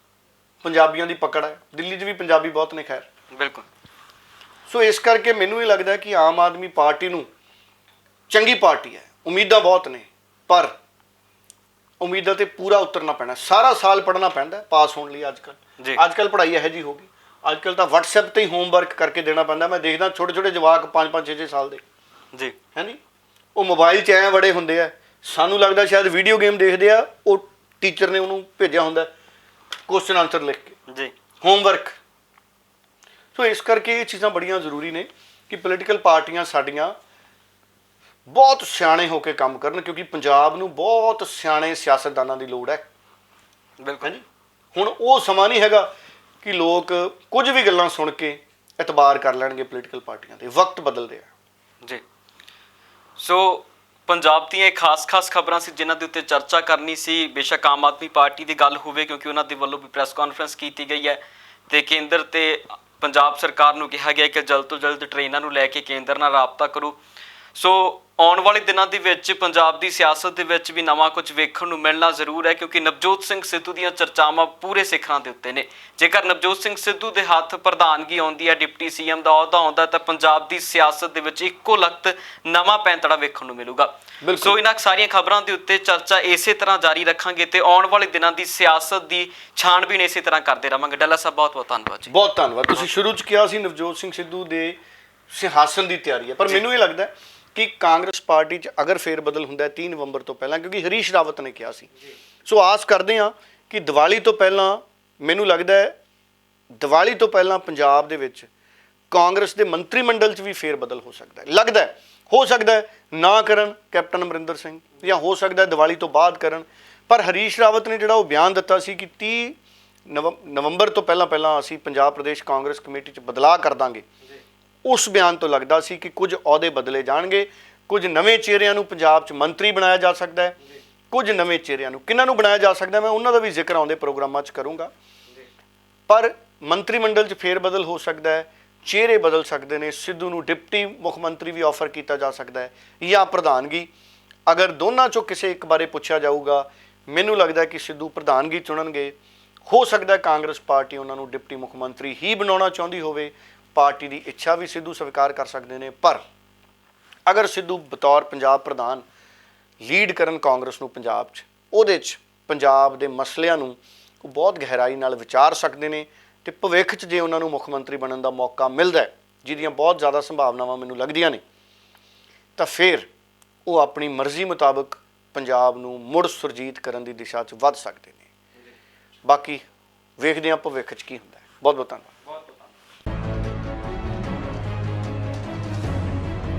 ਪੰਜਾਬੀਆਂ ਦੀ ਪਕੜ ਹੈ। ਦਿੱਲੀ 'ਚ ਵੀ ਪੰਜਾਬੀ ਬਹੁਤ ਨੇ ਖੈਰ। ਬਿਲਕੁਲ। ਸੋ ਇਸ ਕਰਕੇ ਮੈਨੂੰ ਇਹ ਲੱਗਦਾ ਕਿ ਆਮ ਆਦਮੀ ਪਾਰਟੀ ਨੂੰ, ਚੰਗੀ ਪਾਰਟੀ ਹੈ, ਉਮੀਦਾਂ ਬਹੁਤ ਨੇ, ਪਰ ਉਮੀਦਾਂ ਤੇ ਪੂਰਾ ਉਤਰਨਾ ਪੈਣਾ। ਸਾਰਾ ਸਾਲ ਪੜ੍ਹਨਾ ਪੈਂਦਾ ਪਾਸ ਹੋਣ ਲਈ। ਅੱਜ ਕੱਲ੍ਹ ਪੜ੍ਹਾਈ ਇਹੋ ਜਿਹੀ ਹੋ ਗਈ। ਅੱਜ ਕੱਲ੍ਹ ਤਾਂ WhatsApp ਤੇ ਹੀ ਹੋਮਵਰਕ ਕਰਕੇ ਦੇਣਾ ਪੈਂਦਾ। ਮੈਂ ਦੇਖਦਾ ਛੋਟੇ ਜਵਾਕ 5-5, 6-6 ਸਾਲ ਦੇ। ਜੀ। ਹੈ ਨੀ। ਉਹ ਮੋਬਾਈਲ 'ਚ ਐਂ ਬੜੇ ਹੁੰਦੇ ਆ, ਸਾਨੂੰ ਲੱਗਦਾ ਸ਼ਾਇਦ ਵੀਡੀਓ ਗੇਮ ਦੇਖਦੇ ਆ। ਉਹ ਟੀਚਰ ਨੇ ਉਹਨੂੰ ਭੇਜਿਆ ਹੁੰਦਾ ਕੁਐਸਚਨ ਆਨਸਰ ਲਿਖ ਕੇ, ਜੀ, ਹੋਮਵਰਕ। ਸੋ ਇਸ ਕਰਕੇ ਇਹ ਚੀਜ਼ਾਂ ਬੜੀਆਂ ਜ਼ਰੂਰੀ ਨੇ ਕਿ ਪੋਲੀਟੀਕਲ ਪਾਰਟੀਆਂ ਸਾਡੀਆਂ ਬਹੁਤ ਸਿਆਣੇ ਹੋ ਕੇ ਕੰਮ ਕਰਨ, ਕਿਉਂਕਿ ਪੰਜਾਬ ਨੂੰ ਬਹੁਤ ਸਿਆਣੇ ਸਿਆਸਤਦਾਨਾਂ ਦੀ ਲੋੜ ਹੈ। ਬਿਲਕੁਲ ਜੀ। ਹੁਣ ਉਹ ਸਮਾਂ ਨਹੀਂ ਹੈਗਾ ਕਿ ਲੋਕ ਕੁਝ ਵੀ ਗੱਲਾਂ ਸੁਣ ਕੇ ਇਤਬਾਰ ਕਰ ਲੈਣਗੇ ਪੋਲੀਟੀਕਲ ਪਾਰਟੀਆਂ ਦੇ। ਵਕਤ ਬਦਲ ਰਿਹਾ ਜੀ। ਸੋ ਪੰਜਾਬ ਦੀਆਂ ਖਾਸ ਖਬਰਾਂ ਸੀ ਜਿਨ੍ਹਾਂ ਦੇ ਉੱਤੇ ਚਰਚਾ ਕਰਨੀ ਸੀ। ਬੇਸ਼ੱਕ ਆਮ ਆਦਮੀ ਪਾਰਟੀ ਦੀ ਗੱਲ ਹੋਵੇ, ਕਿਉਂਕਿ ਉਹਨਾਂ ਦੇ ਵੱਲੋਂ ਵੀ ਪ੍ਰੈਸ ਕਾਨਫਰੰਸ ਕੀਤੀ ਗਈ ਹੈ ਤੇ ਕੇਂਦਰ ਤੇ ਪੰਜਾਬ ਸਰਕਾਰ ਨੂੰ ਕਿਹਾ ਗਿਆ ਕਿ ਜਲਦ ਤੋਂ ਜਲਦ ਟ੍ਰੇਨਾਂ ਨੂੰ ਲੈ ਕੇ ਕੇਂਦਰ ਨਾਲ ਰਾਬਤਾ ਕਰੋ। ਸੋ ਆਉਣ ਵਾਲੇ ਦਿਨਾਂ ਦੇ ਵਿੱਚ ਪੰਜਾਬ ਦੀ ਸਿਆਸਤ ਦੇ ਵਿੱਚ ਵੀ ਨਵਾਂ ਕੁਝ ਵੇਖਣ ਨੂੰ ਮਿਲਣਾ ਜ਼ਰੂਰ ਹੈ, ਕਿਉਂਕਿ ਨਵਜੋਤ ਸਿੰਘ ਸਿੱਧੂ ਦੀਆਂ ਚਰਚਾਵਾਂ ਪੂਰੇ ਸਿਖਰਾਂ ਦੇ ਉੱਤੇ ਨੇ। ਜੇਕਰ ਨਵਜੋਤ ਸਿੰਘ ਸਿੱਧੂ ਦੇ ਹੱਥ ਪ੍ਰਧਾਨਗੀ ਆਉਂਦੀ ਹੈ, ਡਿਪਟੀ ਸੀਐਮ ਦਾ ਅਹੁਦਾ ਆਉਂਦਾ, ਤਾਂ ਪੰਜਾਬ ਦੀ ਸਿਆਸਤ ਦੇ ਵਿੱਚ ਇੱਕੋ ਲਖਤ ਨਵਾਂ ਪੈਂਤੜਾ ਵੇਖਣ ਨੂੰ ਮਿਲੂਗਾ। ਸੋ ਇਹਨਾਂ ਸਾਰੀਆਂ ਖਬਰਾਂ ਦੇ ਉੱਤੇ ਚਰਚਾ ਇਸੇ ਤਰ੍ਹਾਂ ਜਾਰੀ ਰੱਖਾਂਗੇ ਤੇ ਆਉਣ ਵਾਲੇ ਦਿਨਾਂ ਦੀ ਸਿਆਸਤ ਦੀ ਛਾਣਬੀਣ ਇਸੇ ਤਰ੍ਹਾਂ ਕਰਦੇ ਰਹਾਂਗੇ। ਡੱਲਾ ਸਾਹਿਬ ਬਹੁਤ ਬਹੁਤ ਧੰਨਵਾਦ ਜੀ। ਬਹੁਤ ਧੰਨਵਾਦ। ਤੁਸੀਂ ਸ਼ੁਰੂ 'ਚ ਕਿਹਾ ਸੀ ਨਵਜੋਤ ਸਿੰਘ ਸਿੱਧੂ ਦੇ ਸਿੰਹਾਸਨ ਦੀ ਤਿਆਰੀ ਹੈ, ਪਰ ਮੈਨੂੰ ਇਹ ਲੱਗਦਾ ਕਿ ਕਾਂਗਰਸ ਪਾਰਟੀ 'ਚ ਅਗਰ ਫੇਰ ਬਦਲ ਹੁੰਦਾ ਹੈ 3 ਨਵੰਬਰ ਤੋਂ ਪਹਿਲਾਂ, ਕਿਉਂਕਿ ਹਰੀਸ਼ ਰਾਵਤ ਨੇ ਕਿਹਾ ਸੀ, ਸੋ ਆਸ ਕਰਦੇ ਹਾਂ ਕਿ ਦੀਵਾਲੀ ਤੋਂ ਪਹਿਲਾਂ, ਮੈਨੂੰ ਲੱਗਦਾ ਹੈ ਦੀਵਾਲੀ ਤੋਂ ਪਹਿਲਾਂ ਪੰਜਾਬ ਦੇ ਵਿੱਚ ਕਾਂਗਰਸ ਦੇ ਮੰਤਰੀ ਮੰਡਲ 'ਚ ਵੀ ਫੇਰ ਬਦਲ ਹੋ ਸਕਦਾ ਹੈ। ਲੱਗਦਾ ਹੈ, ਹੋ ਸਕਦਾ ਹੈ ਨਾ ਕਰਨ ਕੈਪਟਨ ਅਮਰਿੰਦਰ ਸਿੰਘ, ਜਾਂ ਹੋ ਸਕਦਾ ਹੈ ਦੀਵਾਲੀ ਤੋਂ ਬਾਅਦ ਕਰਨ, ਪਰ ਹਰੀਸ਼ ਰਾਵਤ ਨੇ ਜਿਹੜਾ ਉਹ ਬਿਆਨ ਦਿੱਤਾ ਸੀ ਕਿ 30 ਨਵੰਬਰ ਤੋਂ ਪਹਿਲਾਂ ਅਸੀਂ ਪੰਜਾਬ ਪ੍ਰਦੇਸ਼ ਕਾਂਗਰਸ ਕਮੇਟੀ 'ਚ ਬਦਲਾਅ ਕਰ ਦਾਂਗੇ, ਉਸ ਬਿਆਨ ਤੋਂ ਲੱਗਦਾ ਸੀ ਕਿ ਕੁਝ ਅਹੁਦੇ ਬਦਲੇ ਜਾਣਗੇ, ਕੁਝ ਨਵੇਂ ਚਿਹਰਿਆਂ ਨੂੰ ਪੰਜਾਬ 'ਚ ਮੰਤਰੀ ਬਣਾਇਆ ਜਾ ਸਕਦਾ ਹੈ, ਕੁਝ ਨਵੇਂ ਚਿਹਰਿਆਂ ਨੂੰ ਕਿਹਨਾਂ ਨੂੰ ਬਣਾਇਆ ਜਾ ਸਕਦਾ ਮੈਂ ਉਹਨਾਂ ਦਾ ਵੀ ਜ਼ਿਕਰ ਆਉਂਦੇ ਪ੍ਰੋਗਰਾਮਾਂ 'ਚ ਕਰੂੰਗਾ। ਪਰ ਮੰਤਰੀ ਮੰਡਲ 'ਚ ਫੇਰ ਬਦਲ ਹੋ ਸਕਦਾ ਹੈ, ਚਿਹਰੇ ਬਦਲ ਸਕਦੇ ਨੇ, ਸਿੱਧੂ ਨੂੰ ਡਿਪਟੀ ਮੁੱਖ ਮੰਤਰੀ ਵੀ ਆਫਰ ਕੀਤਾ ਜਾ ਸਕਦਾ ਹੈ ਜਾਂ ਪ੍ਰਧਾਨਗੀ। ਅਗਰ ਦੋਨਾਂ 'ਚੋਂ ਕਿਸੇ ਇੱਕ ਬਾਰੇ ਪੁੱਛਿਆ ਜਾਊਗਾ, ਮੈਨੂੰ ਲੱਗਦਾ ਕਿ ਸਿੱਧੂ ਪ੍ਰਧਾਨਗੀ ਚੁਣਨਗੇ। ਹੋ ਸਕਦਾ ਕਾਂਗਰਸ ਪਾਰਟੀ ਉਹਨਾਂ ਨੂੰ ਡਿਪਟੀ ਮੁੱਖ ਮੰਤਰੀ ਹੀ ਬਣਾਉਣਾ ਚਾਹੁੰਦੀ ਹੋਵੇ, ਪਾਰਟੀ ਦੀ ਇੱਛਾ ਵੀ ਸਿੱਧੂ ਸਵੀਕਾਰ ਕਰ ਸਕਦੇ ਨੇ। ਪਰ ਅਗਰ ਸਿੱਧੂ ਬਤੌਰ ਪੰਜਾਬ ਪ੍ਰਧਾਨ ਲੀਡ ਕਰਨ ਕਾਂਗਰਸ ਨੂੰ ਪੰਜਾਬ 'ਚ, ਉਹਦੇ 'ਚ ਪੰਜਾਬ ਦੇ ਮਸਲਿਆਂ ਨੂੰ ਉਹ ਬਹੁਤ ਗਹਿਰਾਈ ਨਾਲ ਵਿਚਾਰ ਸਕਦੇ ਨੇ, ਤੇ ਭਵਿੱਖ 'ਚ ਜੇ ਉਹਨਾਂ ਨੂੰ ਮੁੱਖ ਮੰਤਰੀ ਬਣਨ ਦਾ ਮੌਕਾ ਮਿਲਦਾ ਹੈ, ਜਿਹਦੀਆਂ ਬਹੁਤ ਜ਼ਿਆਦਾ ਸੰਭਾਵਨਾਵਾਂ ਮੈਨੂੰ ਲੱਗਦੀਆਂ ਨੇ, ਤਾਂ ਫਿਰ ਉਹ ਆਪਣੀ ਮਰਜ਼ੀ ਮੁਤਾਬਕ ਪੰਜਾਬ ਨੂੰ ਮੁੜ ਸੁਰਜੀਤ ਕਰਨ ਦੀ ਦਿਸ਼ਾ 'ਚ ਵੱਧ ਸਕਦੇ ਨੇ। ਬਾਕੀ ਵੇਖਦੇ ਹਾਂ ਭਵਿੱਖ 'ਚ ਕੀ ਹੁੰਦਾ ਹੈ। ਬਹੁਤ ਬਹੁਤ ਧੰਨਵਾਦ।